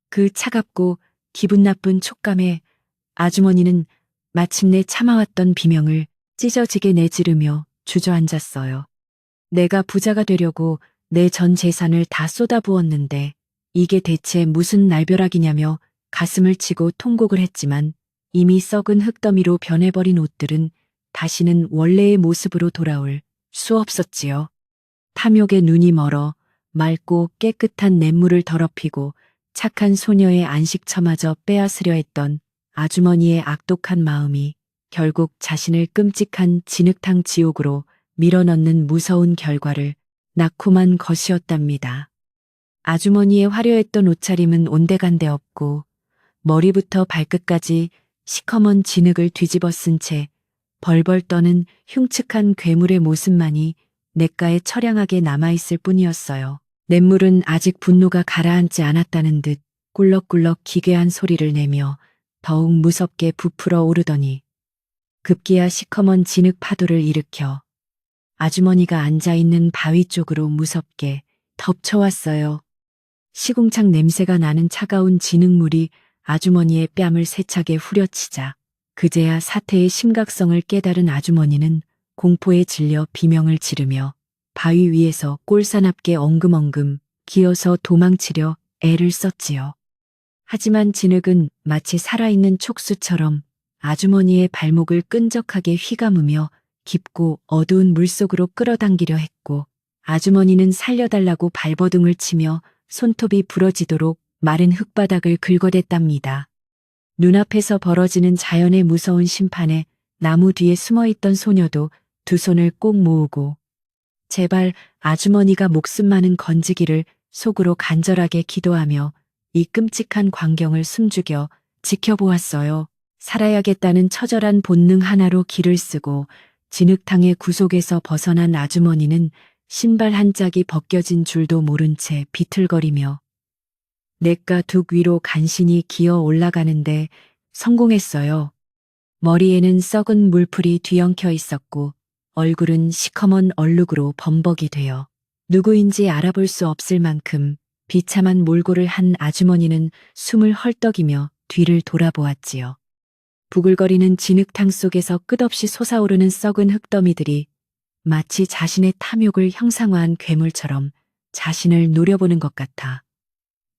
A: 그 차갑고 기분 나쁜 촉감에 아주머니는 마침내 참아왔던 비명을 찢어지게 내지르며 주저앉았어요. 내가 부자가 되려고 내 전 재산을 다 쏟아부었는데 이게 대체 무슨 날벼락이냐며 가슴을 치고 통곡을 했지만 이미 썩은 흙더미로 변해버린 옷들은 다시는 원래의 모습으로 돌아올 수 없었지요. 탐욕의 눈이 멀어 맑고 깨끗한 냇물을 더럽히고 착한 소녀의 안식처마저 빼앗으려 했던 아주머니의 악독한 마음이 결국 자신을 끔찍한 진흙탕 지옥으로 밀어넣는 무서운 결과를 낳고만 것이었답니다. 아주머니의 화려했던 옷차림은 온데간데 없고 머리부터 발끝까지 시커먼 진흙을 뒤집어 쓴 채 벌벌 떠는 흉측한 괴물의 모습만이 냇가에 처량하게 남아있을 뿐이었어요. 냇물은 아직 분노가 가라앉지 않았다는 듯 꿀럭꿀럭 기괴한 소리를 내며 더욱 무섭게 부풀어 오르더니 급기야 시커먼 진흙 파도를 일으켜 아주머니가 앉아있는 바위 쪽으로 무섭게 덮쳐왔어요. 시궁창 냄새가 나는 차가운 진흙물이 아주머니의 뺨을 세차게 후려치자 그제야 사태의 심각성을 깨달은 아주머니는 공포에 질려 비명을 지르며 바위 위에서 꼴사납게 엉금엉금 기어서 도망치려 애를 썼지요. 하지만 진흙은 마치 살아있는 촉수처럼 아주머니의 발목을 끈적하게 휘감으며 깊고 어두운 물속으로 끌어당기려 했고 아주머니는 살려달라고 발버둥을 치며 손톱이 부러지도록 마른 흙바닥을 긁어댔답니다. 눈앞에서 벌어지는 자연의 무서운 심판에 나무 뒤에 숨어있던 소녀도 두 손을 꼭 모으고 제발 아주머니가 목숨만은 건지기를 속으로 간절하게 기도하며 이 끔찍한 광경을 숨죽여 지켜보았어요. 살아야겠다는 처절한 본능 하나로 기를 쓰고 진흙탕의 구속에서 벗어난 아주머니는 신발 한 짝이 벗겨진 줄도 모른 채 비틀거리며 냇가 둑 위로 간신히 기어 올라가는데 성공했어요. 머리에는 썩은 물풀이 뒤엉켜 있었고 얼굴은 시커먼 얼룩으로 범벅이 되어 누구인지 알아볼 수 없을 만큼 비참한 몰골을 한 아주머니는 숨을 헐떡이며 뒤를 돌아보았지요. 부글거리는 진흙탕 속에서 끝없이 솟아오르는 썩은 흙더미들이 마치 자신의 탐욕을 형상화한 괴물처럼 자신을 노려보는 것 같아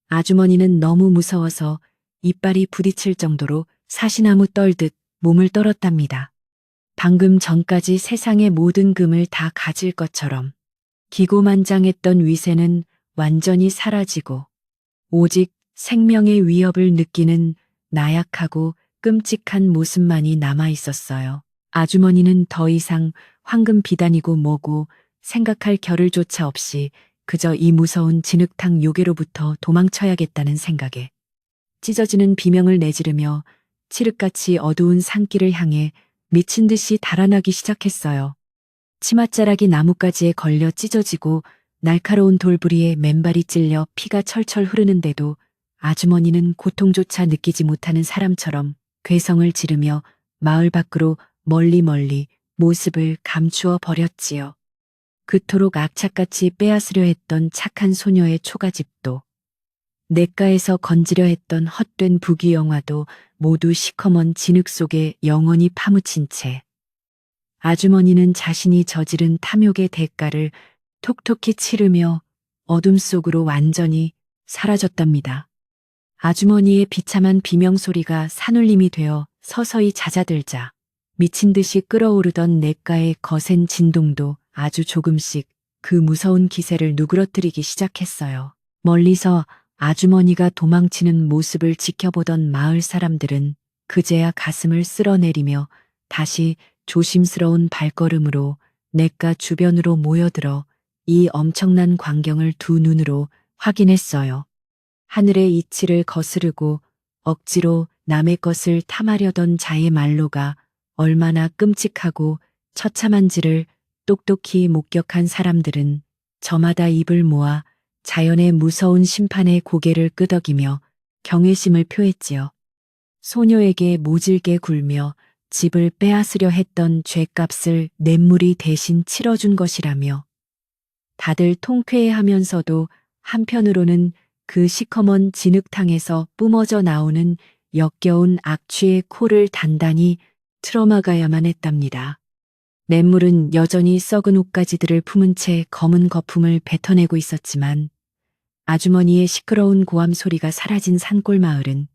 A: 아주머니는 너무 무서워서 이빨이 부딪힐 정도로 사시나무 떨듯 몸을 떨었답니다. 방금 전까지 세상의 모든 금을 다 가질 것처럼 기고만장했던 위세는 완전히 사라지고 오직 생명의 위협을 느끼는 나약하고 끔찍한 모습만이 남아 있었어요. 아주머니는 더 이상 황금 비단이고 뭐고 생각할 겨를조차 없이 그저 이 무서운 진흙탕 요괴로부터 도망쳐야겠다는 생각에 찢어지는 비명을 내지르며 칠흑같이 어두운 산길을 향해 미친 듯이 달아나기 시작했어요. 치맛자락이 나뭇가지에 걸려 찢어지고 날카로운 돌부리에 맨발이 찔려 피가 철철 흐르는데도 아주머니는 고통조차 느끼지 못하는 사람처럼 괴성을 지르며 마을 밖으로 멀리 모습을 감추어 버렸지요. 그토록 악착같이 빼앗으려 했던 착한 소녀의 초가집도 냇가에서 건지려 했던 헛된 부귀영화도 모두 시커먼 진흙 속에 영원히 파묻힌 채 아주머니는 자신이 저지른 탐욕의 대가를 톡톡히 치르며 어둠 속으로 완전히 사라졌답니다. 아주머니의 비참한 비명소리가 산울림이 되어 서서히 잦아들자 미친 듯이 끓어오르던 냇가의 거센 진동도 아주 조금씩 그 무서운 기세를 누그러뜨리기 시작했어요. 멀리서 아주머니가 도망치는 모습을 지켜보던 마을 사람들은 그제야 가슴을 쓸어내리며 다시 조심스러운 발걸음으로 냇가 주변으로 모여들어 이 엄청난 광경을 두 눈으로 확인했어요. 하늘의 이치를 거스르고 억지로 남의 것을 탐하려던 자의 말로가 얼마나 끔찍하고 처참한지를 똑똑히 목격한 사람들은 저마다 입을 모아 자연의 무서운 심판에 고개를 끄덕이며 경외심을 표했지요. 소녀에게 모질게 굴며 집을 빼앗으려 했던 죗값을 냇물이 대신 치러준 것이라며 다들 통쾌해하면서도 한편으로는 그 시커먼 진흙탕에서 뿜어져 나오는 역겨운 악취의 코를 단단히 틀어막아야만 했답니다. 냇물은 여전히 썩은 옷가지들을 품은 채 검은 거품을 뱉어내고 있었지만 아주머니의 시끄러운 고함 소리가 사라진 산골 마을은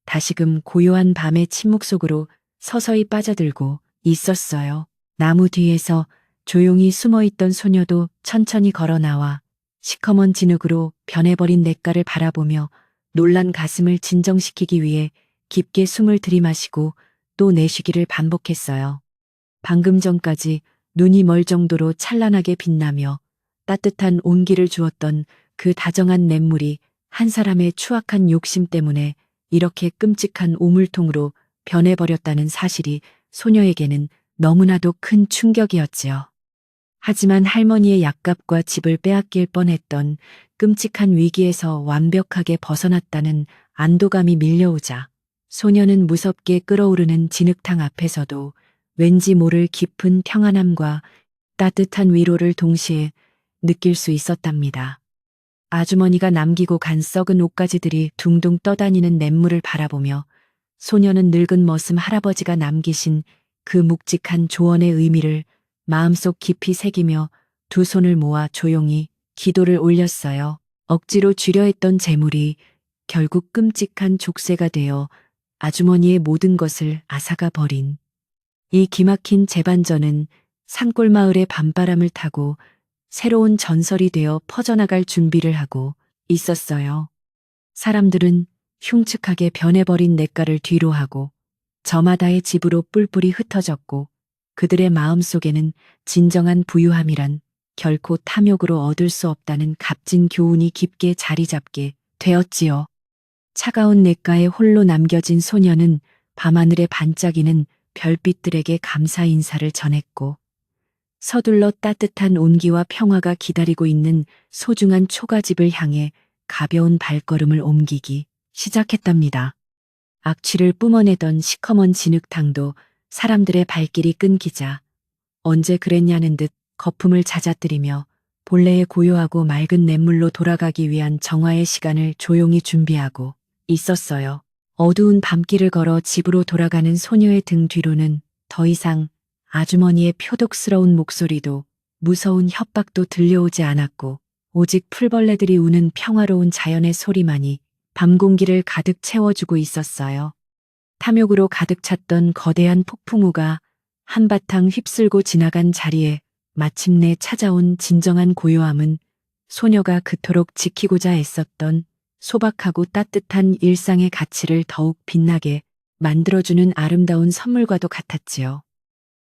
A: 다시금 고요한 밤의 침묵 속으로 서서히 빠져들고 있었어요. 나무 뒤에서 조용히 숨어있던 소녀도 천천히 걸어 나와 시커먼 진흙으로 변해버린 냇가를 바라보며 놀란 가슴을 진정시키기 위해 깊게 숨을 들이마시고 또 내쉬기를 반복했어요. 방금 전까지 눈이 멀 정도로 찬란하게 빛나며 따뜻한 온기를 주었던 그 다정한 냇물이 한 사람의 추악한 욕심 때문에 이렇게 끔찍한 오물통으로 변해버렸다는 사실이 소녀에게는 너무나도 큰 충격이었지요. 하지만 할머니의 약값과 집을 빼앗길 뻔했던 끔찍한 위기에서 완벽하게 벗어났다는 안도감이 밀려오자 소녀는 무섭게 끓어오르는 진흙탕 앞에서도 왠지 모를 깊은 평안함과 따뜻한 위로를 동시에 느낄 수 있었답니다. 아주머니가 남기고 간 썩은 옷가지들이 둥둥 떠다니는 냇물을 바라보며 소녀는 늙은 머슴 할아버지가 남기신 그 묵직한 조언의 의미를 마음속 깊이 새기며 두 손을 모아 조용히 기도를 올렸어요. 억지로 쥐려 했던 재물이 결국 끔찍한 족쇄가 되어 아주머니의 모든 것을 앗아가 버린 이 기막힌 재반전은 산골 마을의 밤바람을 타고 새로운 전설이 되어 퍼져나갈 준비를 하고 있었어요. 사람들은 흉측하게 변해버린 냇가를 뒤로하고 저마다의 집으로 뿔뿔이 흩어졌고 그들의 마음속에는 진정한 부유함이란 결코 탐욕으로 얻을 수 없다는 값진 교훈이 깊게 자리 잡게 되었지요. 차가운 냇가에 홀로 남겨진 소녀는 밤하늘에 반짝이는 별빛들에게 감사 인사를 전했고, 서둘러 따뜻한 온기와 평화가 기다리고 있는 소중한 초가집을 향해 가벼운 발걸음을 옮기기 시작했답니다. 악취를 뿜어내던 시커먼 진흙탕도 사람들의 발길이 끊기자 언제 그랬냐는 듯 거품을 잦아들이며 본래의 고요하고 맑은 냇물로 돌아가기 위한 정화의 시간을 조용히 준비하고 있었어요. 어두운 밤길을 걸어 집으로 돌아가는 소녀의 등 뒤로는 더 이상 아주머니의 표독스러운 목소리도 무서운 협박도 들려오지 않았고, 오직 풀벌레들이 우는 평화로운 자연의 소리만이 밤 공기를 가득 채워주고 있었어요. 탐욕으로 가득 찼던 거대한 폭풍우가 한바탕 휩쓸고 지나간 자리에 마침내 찾아온 진정한 고요함은 소녀가 그토록 지키고자 애썼던 소박하고 따뜻한 일상의 가치를 더욱 빛나게 만들어주는 아름다운 선물과도 같았지요.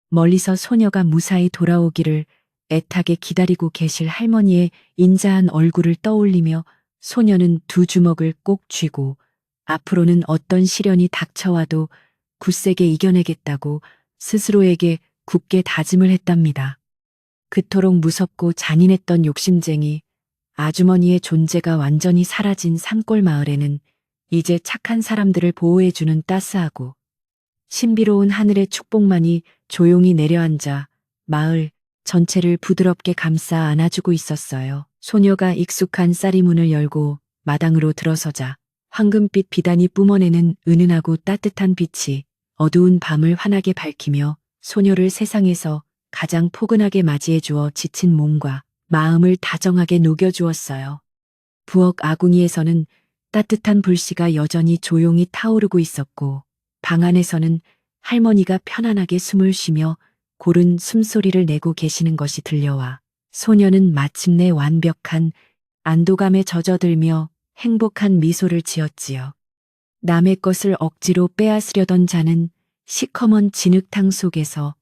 A: 멀리서 소녀가 무사히 돌아오기를 애타게 기다리고 계실 할머니의 인자한 얼굴을 떠올리며 소녀는 두 주먹을 꼭 쥐고 앞으로는 어떤 시련이 닥쳐와도 굳세게 이겨내겠다고 스스로에게 굳게 다짐을 했답니다. 그토록 무섭고 잔인했던 욕심쟁이 아주머니의 존재가 완전히 사라진 산골 마을에는 이제 착한 사람들을 보호해주는 따스하고 신비로운 하늘의 축복만이 조용히 내려앉아 마을 전체를 부드럽게 감싸 안아주고 있었어요. 소녀가 익숙한 쌀이문을 열고 마당으로 들어서자 황금빛 비단이 뿜어내는 은은하고 따뜻한 빛이 어두운 밤을 환하게 밝히며 소녀를 세상에서 가장 포근하게 맞이해 주어 지친 몸과 마음을 다정하게 녹여주었어요. 부엌 아궁이에서는 따뜻한 불씨가 여전히 조용히 타오르고 있었고, 방 안에서는 할머니가 편안하게 숨을 쉬며 고른 숨소리를 내고 계시는 것이 들려와 소녀는 마침내 완벽한 안도감에 젖어들며 행복한 미소를 지었지요. 남의 것을 억지로 빼앗으려던 자는 시커먼 진흙탕 속에서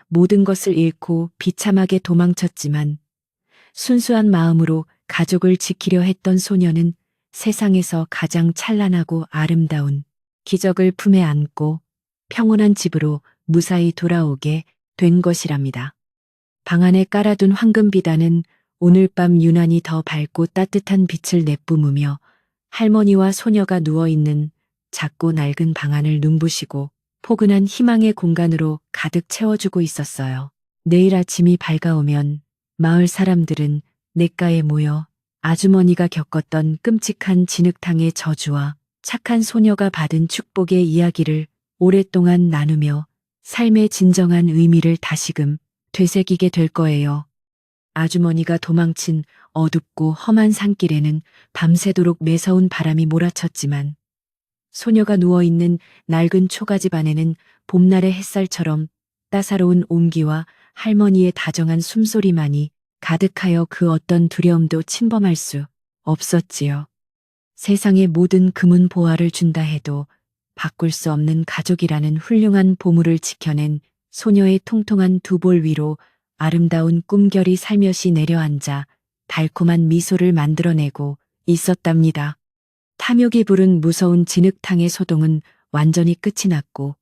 A: 모든 것을 잃고 비참하게 도망쳤지만 순수한 마음으로 가족을 지키려 했던 소녀는 세상에서 가장 찬란하고 아름다운 기적을 품에 안고 평온한 집으로 무사히 돌아오게 된 것이랍니다. 방 안에 깔아둔 황금비단은 오늘 밤 유난히 더 밝고 따뜻한 빛을 내뿜으며 할머니와 소녀가 누워있는 작고 낡은 방 안을 눈부시고 포근한 희망의 공간으로 가득 채워주고 있었어요. 내일 아침이 밝아오면 마을 사람들은 냇가에 모여 아주머니가 겪었던 끔찍한 진흙탕의 저주와 착한 소녀가 받은 축복의 이야기를 오랫동안 나누며 삶의 진정한 의미를 다시금 되새기게 될 거예요. 아주머니가 도망친 어둡고 험한 산길에는 밤새도록 매서운 바람이 몰아쳤지만 소녀가 누워있는 낡은 초가집 안에는 봄날의 햇살처럼 따사로운 온기와 할머니의 다정한 숨소리만이 가득하여 그 어떤 두려움도 침범할 수 없었지요. 세상의 모든 금은 보화를 준다 해도 바꿀 수 없는 가족이라는 훌륭한 보물을 지켜낸 소녀의 통통한 두 볼 위로 아름다운 꿈결이 살며시 내려앉아 달콤한 미소를 만들어내고 있었답니다. 탐욕이 부른 무서운 진흙탕의 소동은 완전히 끝이 났고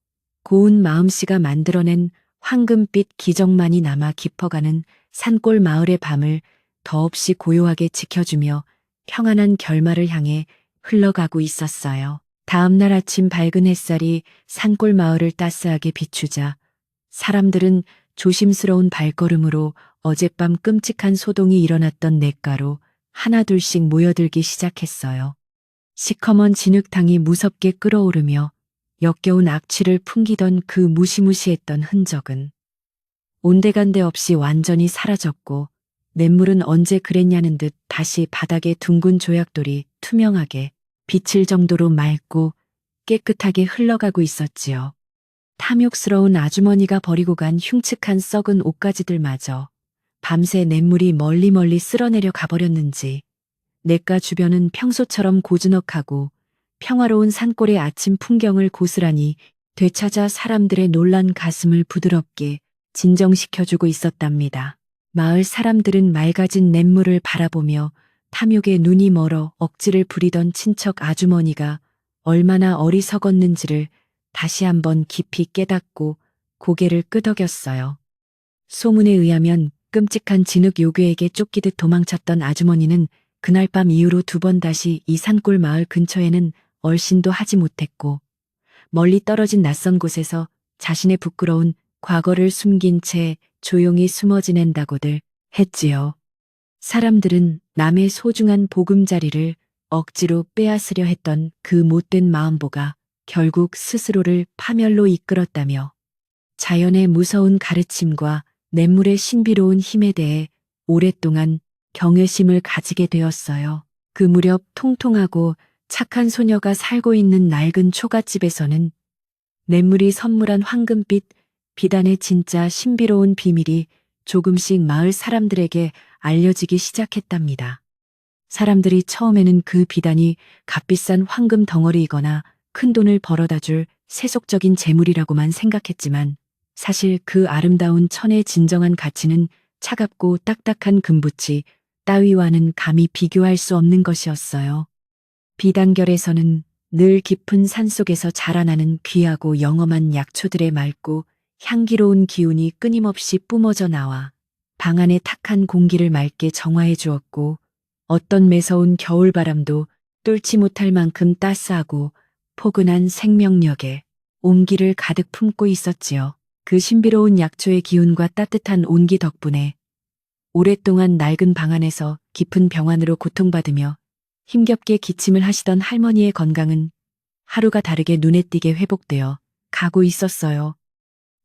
A: 고운 마음씨가 만들어낸 황금빛 기적만이 남아 깊어가는 산골 마을의 밤을 더없이 고요하게 지켜주며 평안한 결말을 향해 흘러가고 있었어요. 다음 날 아침 밝은 햇살이 산골 마을을 따스하게 비추자 사람들은 조심스러운 발걸음으로 어젯밤 끔찍한 소동이 일어났던 냇가로 하나둘씩 모여들기 시작했어요. 시커먼 진흙탕이 무섭게 끓어오르며 역겨운 악취를 풍기던 그 무시무시했던 흔적은 온데간데 없이 완전히 사라졌고 냇물은 언제 그랬냐는 듯 다시 바닥에 둥근 조약돌이 투명하게 비칠 정도로 맑고 깨끗하게 흘러가고 있었지요. 탐욕스러운 아주머니가 버리고 간 흉측한 썩은 옷가지들마저 밤새 냇물이 멀리 쓸어내려 가버렸는지 냇가 주변은 평소처럼 고즈넉하고 평화로운 산골의 아침 풍경을 고스란히 되찾아 사람들의 놀란 가슴을 부드럽게 진정시켜주고 있었답니다. 마을 사람들은 맑아진 냇물을 바라보며 탐욕에 눈이 멀어 억지를 부리던 친척 아주머니가 얼마나 어리석었는지를 다시 한번 깊이 깨닫고 고개를 끄덕였어요. 소문에 의하면 끔찍한 진흙 요괴에게 쫓기듯 도망쳤던 아주머니는 그날 밤 이후로 두 번 다시 이 산골 마을 근처에는 얼씬도 하지 못했고 멀리 떨어진 낯선 곳에서 자신의 부끄러운 과거를 숨긴 채 조용히 숨어 지낸다고들 했지요. 사람들은 남의 소중한 보금자리를 억지로 빼앗으려 했던 그 못된 마음보가 결국 스스로를 파멸로 이끌었다며 자연의 무서운 가르침과 냇물의 신비로운 힘에 대해 오랫동안 경외심을 가지게 되었어요. 그 무렵 통통하고 착한 소녀가 살고 있는 낡은 초가집에서는 냇물이 선물한 황금빛 비단의 진짜 신비로운 비밀이 조금씩 마을 사람들에게 알려지기 시작했답니다. 사람들이 처음에는 그 비단이 값비싼 황금 덩어리이거나 큰 돈을 벌어다 줄 세속적인 재물이라고만 생각했지만 사실 그 아름다운 천의 진정한 가치는 차갑고 딱딱한 금붙이 따위와는 감히 비교할 수 없는 것이었어요. 비단결에서는 늘 깊은 산속에서 자라나는 귀하고 영험한 약초들의 맑고 향기로운 기운이 끊임없이 뿜어져 나와 방 안의 탁한 공기를 맑게 정화해 주었고 어떤 매서운 겨울바람도 뚫지 못할 만큼 따스하고 포근한 생명력에 온기를 가득 품고 있었지요. 그 신비로운 약초의 기운과 따뜻한 온기 덕분에 오랫동안 낡은 방 안에서 깊은 병환으로 고통받으며 힘겹게 기침을 하시던 할머니의 건강은 하루가 다르게 눈에 띄게 회복되어 가고 있었어요.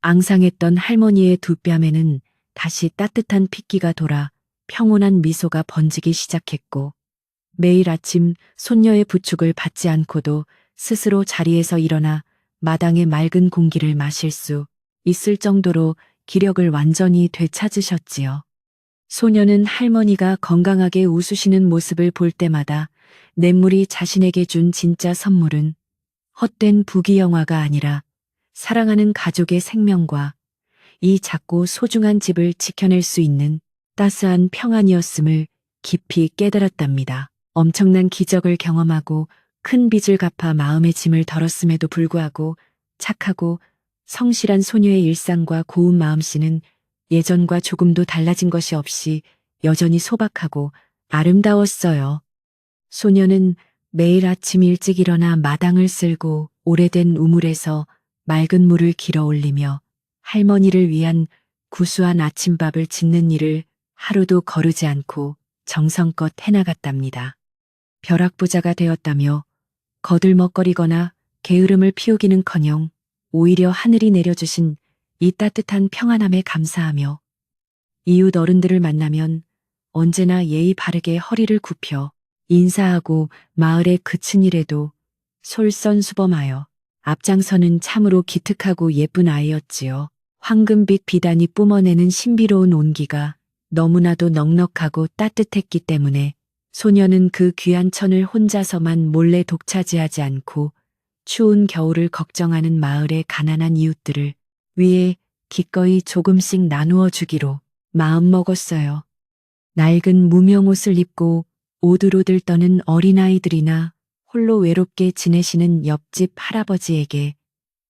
A: 앙상했던 할머니의 두 뺨에는 다시 따뜻한 핏기가 돌아 평온한 미소가 번지기 시작했고 매일 아침 손녀의 부축을 받지 않고도 스스로 자리에서 일어나 마당의 맑은 공기를 마실 수 있을 정도로 기력을 완전히 되찾으셨지요. 소녀는 할머니가 건강하게 웃으시는 모습을 볼 때마다 냇물이 자신에게 준 진짜 선물은 헛된 부귀영화가 아니라 사랑하는 가족의 생명과 이 작고 소중한 집을 지켜낼 수 있는 따스한 평안이었음을 깊이 깨달았답니다. 엄청난 기적을 경험하고 큰 빚을 갚아 마음의 짐을 덜었음에도 불구하고 착하고 성실한 소녀의 일상과 고운 마음씨는 예전과 조금도 달라진 것이 없이 여전히 소박하고 아름다웠어요. 소녀는 매일 아침 일찍 일어나 마당을 쓸고 오래된 우물에서 맑은 물을 길어 올리며 할머니를 위한 구수한 아침밥을 짓는 일을 하루도 거르지 않고 정성껏 해나갔답니다. 벼락부자가 되었다며 거들먹거리거나 게으름을 피우기는커녕 오히려 하늘이 내려주신 이 따뜻한 평안함에 감사하며 이웃 어른들을 만나면 언제나 예의 바르게 허리를 굽혀 인사하고 마을에 그친 일에도 솔선수범하여 앞장서는 참으로 기특하고 예쁜 아이였지요. 황금빛 비단이 뿜어내는 신비로운 온기가 너무나도 넉넉하고 따뜻했기 때문에 소녀는 그 귀한 천을 혼자서만 몰래 독차지하지 않고 추운 겨울을 걱정하는 마을의 가난한 이웃들을 위해 기꺼이 조금씩 나누어 주기로 마음먹었어요. 낡은 무명옷을 입고 오들오들 떠는 어린아이들이나 홀로 외롭게 지내시는 옆집 할아버지에게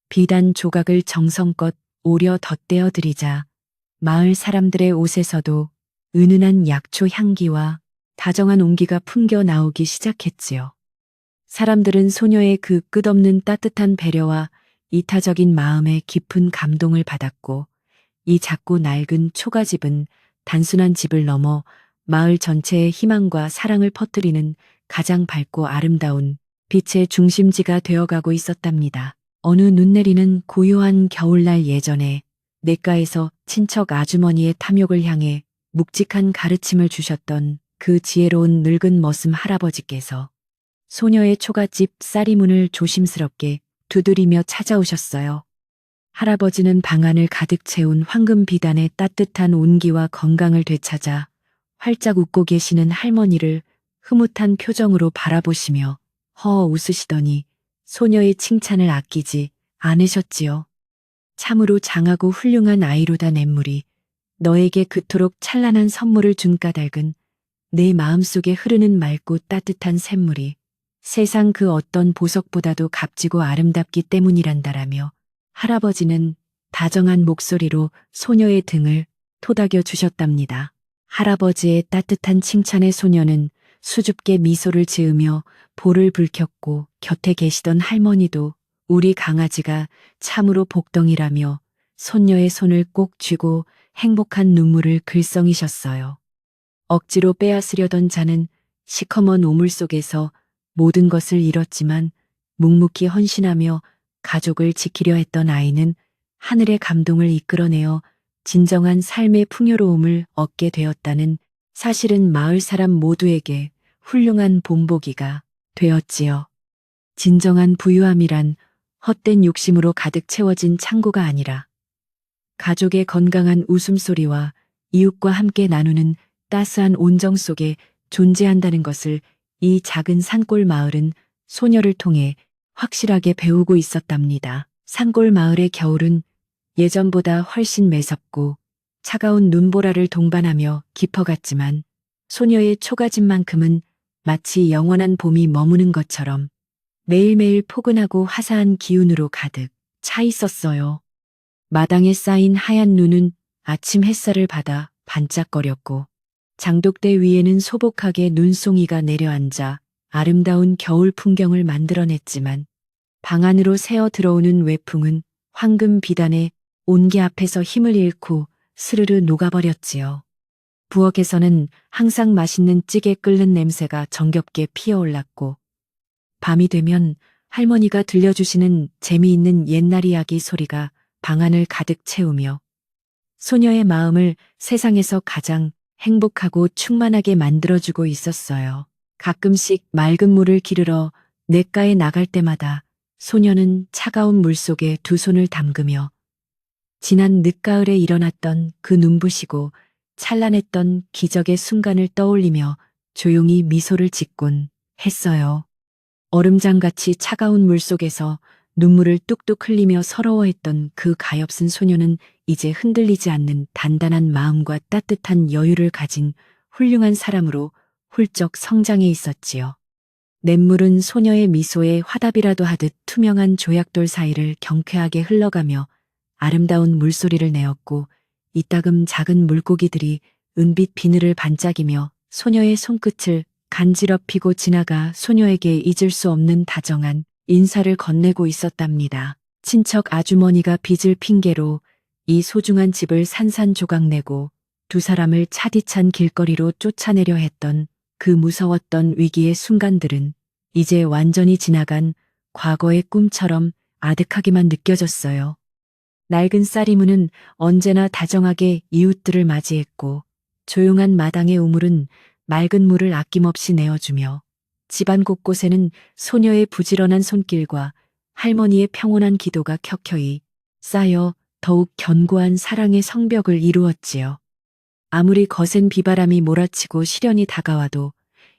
A: 비단 조각을 정성껏 오려 덧대어 드리자 마을 사람들의 옷에서도 은은한 약초 향기와 다정한 온기가 풍겨 나오기 시작했지요. 사람들은 소녀의 그 끝없는 따뜻한 배려와 이타적인 마음에 깊은 감동을 받았고 이 작고 낡은 초가집은 단순한 집을 넘어 마을 전체에 희망과 사랑을 퍼뜨리는 가장 밝고 아름다운 빛의 중심지가 되어가고 있었답니다. 어느 눈 내리는 고요한 겨울날 예전에 냇가에서 친척 아주머니의 탐욕을 향해 묵직한 가르침을 주셨던 그 지혜로운 늙은 머슴 할아버지께서 소녀의 초가집 쌀이문을 조심스럽게 두드리며 찾아오셨어요. 할아버지는 방 안을 가득 채운 황금 비단의 따뜻한 온기와 건강을 되찾아 활짝 웃고 계시는 할머니를 흐뭇한 표정으로 바라보시며 허 웃으시더니 소녀의 칭찬을 아끼지 않으셨지요. 참으로 장하고 훌륭한 아이로다 냇물이 너에게 그토록 찬란한 선물을 준 까닭은 내 마음속에 흐르는 맑고 따뜻한 샘물이 세상 그 어떤 보석보다도 값지고 아름답기 때문이란다라며 할아버지는 다정한 목소리로 소녀의 등을 토닥여 주셨답니다. 할아버지의 따뜻한 칭찬에 소녀는 수줍게 미소를 지으며 볼을 붉혔고 곁에 계시던 할머니도 우리 강아지가 참으로 복덩이라며 손녀의 손을 꼭 쥐고 행복한 눈물을 글썽이셨어요. 억지로 빼앗으려던 자는 시커먼 우물 속에서 모든 것을 잃었지만 묵묵히 헌신하며 가족을 지키려 했던 아이는 하늘의 감동을 이끌어내어 진정한 삶의 풍요로움을 얻게 되었다는 사실은 마을 사람 모두에게 훌륭한 본보기가 되었지요. 진정한 부유함이란 헛된 욕심으로 가득 채워진 창고가 아니라 가족의 건강한 웃음소리와 이웃과 함께 나누는 따스한 온정 속에 존재한다는 것을 이 작은 산골 마을은 소녀를 통해 확실하게 배우고 있었답니다. 산골 마을의 겨울은 예전보다 훨씬 매섭고 차가운 눈보라를 동반하며 깊어갔지만 소녀의 초가집만큼은 마치 영원한 봄이 머무는 것처럼 매일매일 포근하고 화사한 기운으로 가득 차 있었어요. 마당에 쌓인 하얀 눈은 아침 햇살을 받아 반짝거렸고 장독대 위에는 소복하게 눈송이가 내려앉아 아름다운 겨울 풍경을 만들어냈지만 방 안으로 새어 들어오는 외풍은 황금 비단에 온기 앞에서 힘을 잃고 스르르 녹아버렸지요. 부엌에서는 항상 맛있는 찌개 끓는 냄새가 정겹게 피어올랐고 밤이 되면 할머니가 들려주시는 재미있는 옛날 이야기 소리가 방 안을 가득 채우며 소녀의 마음을 세상에서 가장 행복하고 충만하게 만들어주고 있었어요. 가끔씩 맑은 물을 기르러 냇가에 나갈 때마다 소녀는 차가운 물 속에 두 손을 담그며 지난 늦가을에 일어났던 그 눈부시고 찬란했던 기적의 순간을 떠올리며 조용히 미소를 짓곤 했어요. 얼음장같이 차가운 물 속에서 눈물을 뚝뚝 흘리며 서러워했던 그 가엾은 소녀는 이제 흔들리지 않는 단단한 마음과 따뜻한 여유를 가진 훌륭한 사람으로 훌쩍 성장해 있었지요. 냇물은 소녀의 미소에 화답이라도 하듯 투명한 조약돌 사이를 경쾌하게 흘러가며 아름다운 물소리를 내었고 이따금 작은 물고기들이 은빛 비늘을 반짝이며 소녀의 손끝을 간지럽히고 지나가 소녀에게 잊을 수 없는 다정한 인사를 건네고 있었답니다. 친척 아주머니가 빚을 핑계로 이 소중한 집을 산산조각내고 두 사람을 차디찬 길거리로 쫓아내려 했던 그 무서웠던 위기의 순간들은 이제 완전히 지나간 과거의 꿈처럼 아득하게만 느껴졌어요. 낡은 쌀이문은 언제나 다정하게 이웃들을 맞이했고 조용한 마당의 우물은 맑은 물을 아낌없이 내어주며 집안 곳곳에는 소녀의 부지런한 손길과 할머니의 평온한 기도가 켜켜이 쌓여 더욱 견고한 사랑의 성벽을 이루었지요. 아무리 거센 비바람이 몰아치고 시련이 다가와도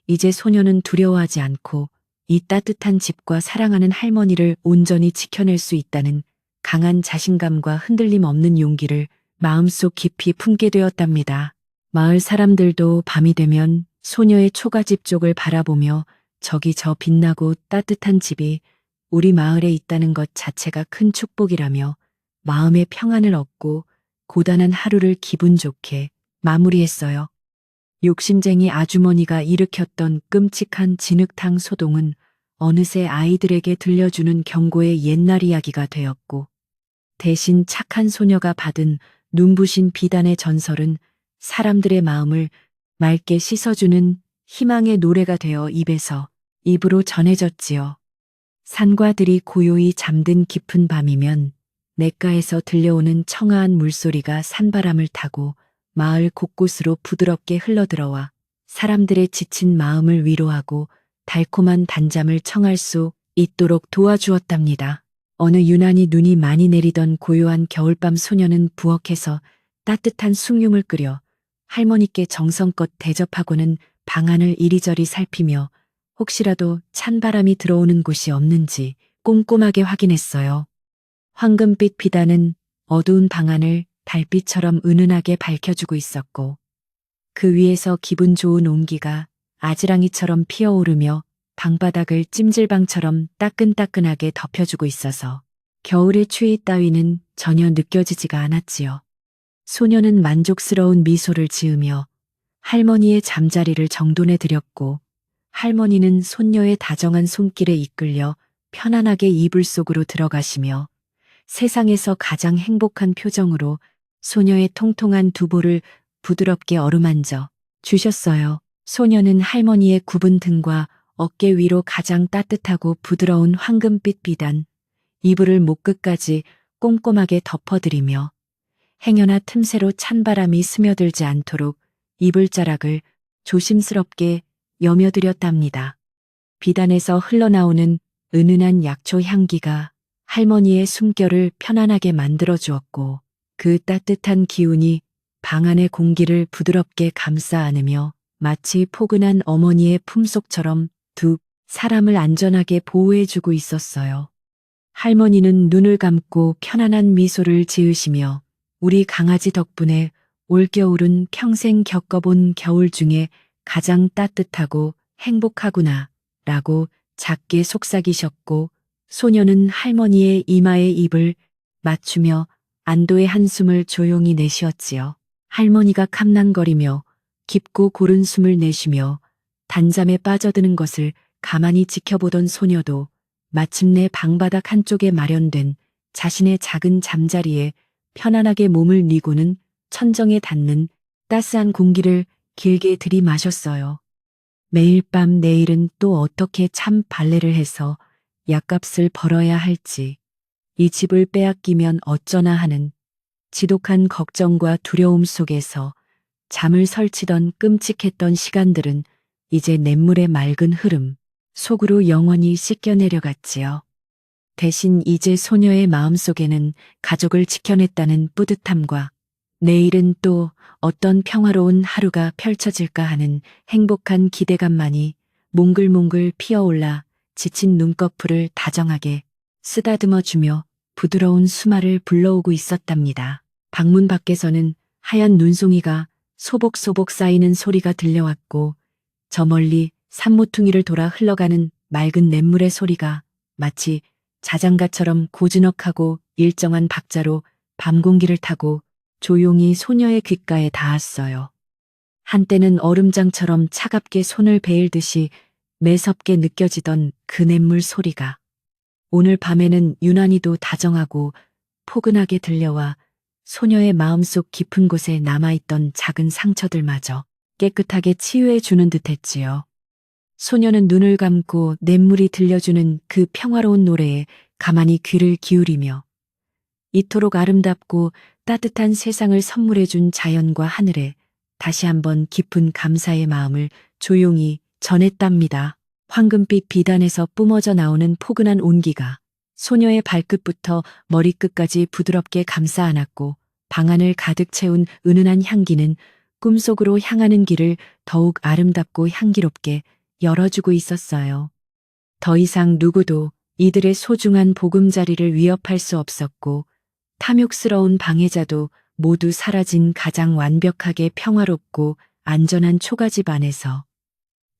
A: 이제 소녀는 두려워하지 않고 이 따뜻한 집과 사랑하는 할머니를 온전히 지켜낼 수 있다는 강한 자신감과 흔들림 없는 용기를 마음속 깊이 품게 되었답니다. 마을 사람들도 밤이 되면 소녀의 초가집 쪽을 바라보며 저기 저 빛나고 따뜻한 집이 우리 마을에 있다는 것 자체가 큰 축복이라며 마음의 평안을 얻고 고단한 하루를 기분 좋게 마무리했어요. 욕심쟁이 아주머니가 일으켰던 끔찍한 진흙탕 소동은 어느새 아이들에게 들려주는 경고의 옛날 이야기가 되었고 대신 착한 소녀가 받은 눈부신 비단의 전설은 사람들의 마음을 맑게 씻어주는 희망의 노래가 되어 입에서 입으로 전해졌지요. 산과 들이 고요히 잠든 깊은 밤이면 냇가에서 들려오는 청아한 물소리가 산바람을 타고 마을 곳곳으로 부드럽게 흘러들어와 사람들의 지친 마음을 위로하고 달콤한 단잠을 청할 수 있도록 도와주었답니다. 어느 유난히 눈이 많이 내리던 고요한 겨울밤 소녀는 부엌에서 따뜻한 숭늉을 끓여 할머니께 정성껏 대접하고는 방안을 이리저리 살피며 혹시라도 찬바람이 들어오는 곳이 없는지 꼼꼼하게 확인했어요. 황금빛 비단은 어두운 방안을 달빛처럼 은은하게 밝혀주고 있었고 그 위에서 기분 좋은 온기가 아지랑이처럼 피어오르며 방바닥을 찜질방처럼 따끈따끈하게 덮여주고 있어서 겨울의 추위 따위는 전혀 느껴지지가 않았지요. 소녀는 만족스러운 미소를 지으며 할머니의 잠자리를 정돈해 드렸고 할머니는 손녀의 다정한 손길에 이끌려 편안하게 이불 속으로 들어가시며 세상에서 가장 행복한 표정으로 소녀의 통통한 두볼을 부드럽게 어루만져 주셨어요. 소녀는 할머니의 굽은 등과 어깨 위로 가장 따뜻하고 부드러운 황금빛 비단, 이불을 목 끝까지 꼼꼼하게 덮어드리며 행여나 틈새로 찬바람이 스며들지 않도록 이불자락을 조심스럽게 여며드렸답니다. 비단에서 흘러나오는 은은한 약초 향기가 할머니의 숨결을 편안하게 만들어 주었고 그 따뜻한 기운이 방 안의 공기를 부드럽게 감싸 안으며 마치 포근한 어머니의 품속처럼 두 사람을 안전하게 보호해주고 있었어요. 할머니는 눈을 감고 편안한 미소를 지으시며 우리 강아지 덕분에 올겨울은 평생 겪어본 겨울 중에 가장 따뜻하고 행복하구나 라고 작게 속삭이셨고 소녀는 할머니의 이마에 입을 맞추며 안도의 한숨을 조용히 내쉬었지요. 할머니가 캄랑거리며 깊고 고른 숨을 내쉬며 단잠에 빠져드는 것을 가만히 지켜보던 소녀도 마침내 방바닥 한쪽에 마련된 자신의 작은 잠자리에 편안하게 몸을 뉘고는 천정에 닿는 따스한 공기를 길게 들이마셨어요. 매일 밤 내일은 또 어떻게 참 발레를 해서 약값을 벌어야 할지, 이 집을 빼앗기면 어쩌나 하는 지독한 걱정과 두려움 속에서 잠을 설치던 끔찍했던 시간들은 이제 냇물의 맑은 흐름 속으로 영원히 씻겨 내려갔지요. 대신 이제 소녀의 마음속에는 가족을 지켜냈다는 뿌듯함과 내일은 또 어떤 평화로운 하루가 펼쳐질까 하는 행복한 기대감만이 몽글몽글 피어올라 지친 눈꺼풀을 다정하게 쓰다듬어주며 부드러운 수마를 불러오고 있었답니다. 방문 밖에서는 하얀 눈송이가 소복소복 쌓이는 소리가 들려왔고 저 멀리 산모퉁이를 돌아 흘러가는 맑은 냇물의 소리가 마치 자장가처럼 고즈넉하고 일정한 박자로 밤 공기를 타고 조용히 소녀의 귓가에 닿았어요. 한때는 얼음장처럼 차갑게 손을 베일듯이 매섭게 느껴지던 그 냇물 소리가 오늘 밤에는 유난히도 다정하고 포근하게 들려와 소녀의 마음속 깊은 곳에 남아있던 작은 상처들마저 깨끗하게 치유해 주는 듯했지요. 소녀는 눈을 감고 냇물이 들려주는 그 평화로운 노래에 가만히 귀를 기울이며 이토록 아름답고 따뜻한 세상을 선물해준 자연과 하늘에 다시 한번 깊은 감사의 마음을 조용히 전했답니다. 황금빛 비단에서 뿜어져 나오는 포근한 온기가 소녀의 발끝부터 머리끝까지 부드럽게 감싸 안았고 방 안을 가득 채운 은은한 향기는 꿈속으로 향하는 길을 더욱 아름답고 향기롭게 열어주고 있었어요. 더 이상 누구도 이들의 소중한 보금자리를 위협할 수 없었고 탐욕스러운 방해자도 모두 사라진 가장 완벽하게 평화롭고 안전한 초가집 안에서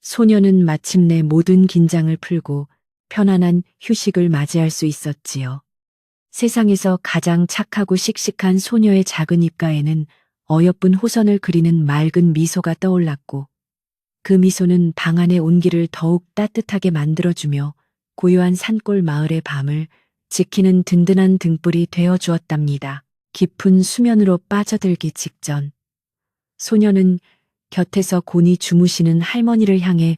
A: 소녀는 마침내 모든 긴장을 풀고 편안한 휴식을 맞이할 수 있었지요. 세상에서 가장 착하고 씩씩한 소녀의 작은 입가에는 어여쁜 호선을 그리는 맑은 미소가 떠올랐고 그 미소는 방 안의 온기를 더욱 따뜻하게 만들어주며 고요한 산골 마을의 밤을 지키는 든든한 등불이 되어 주었답니다. 깊은 수면으로 빠져들기 직전 소녀는 곁에서 곤히 주무시는 할머니를 향해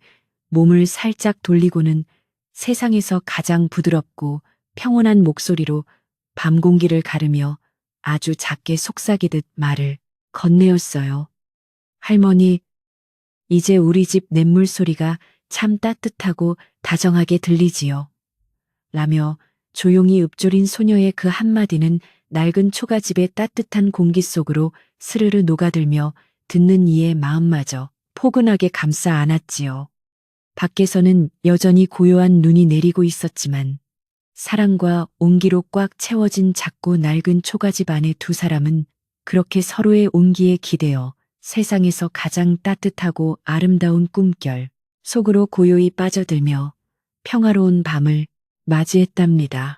A: 몸을 살짝 돌리고는 세상에서 가장 부드럽고 평온한 목소리로 밤 공기를 가르며 아주 작게 속삭이듯 말을 건네었어요. 할머니, 이제 우리 집 냇물 소리가 참 따뜻하고 다정하게 들리지요. 라며 조용히 읊조린 소녀의 그 한마디는 낡은 초가집의 따뜻한 공기 속으로 스르르 녹아들며 듣는 이의 마음마저 포근하게 감싸 안았지요. 밖에서는 여전히 고요한 눈이 내리고 있었지만 사랑과 온기로 꽉 채워진 작고 낡은 초가집 안의 두 사람은 그렇게 서로의 온기에 기대어 세상에서 가장 따뜻하고 아름다운 꿈결, 속으로 고요히 빠져들며 평화로운 밤을 맞이했답니다.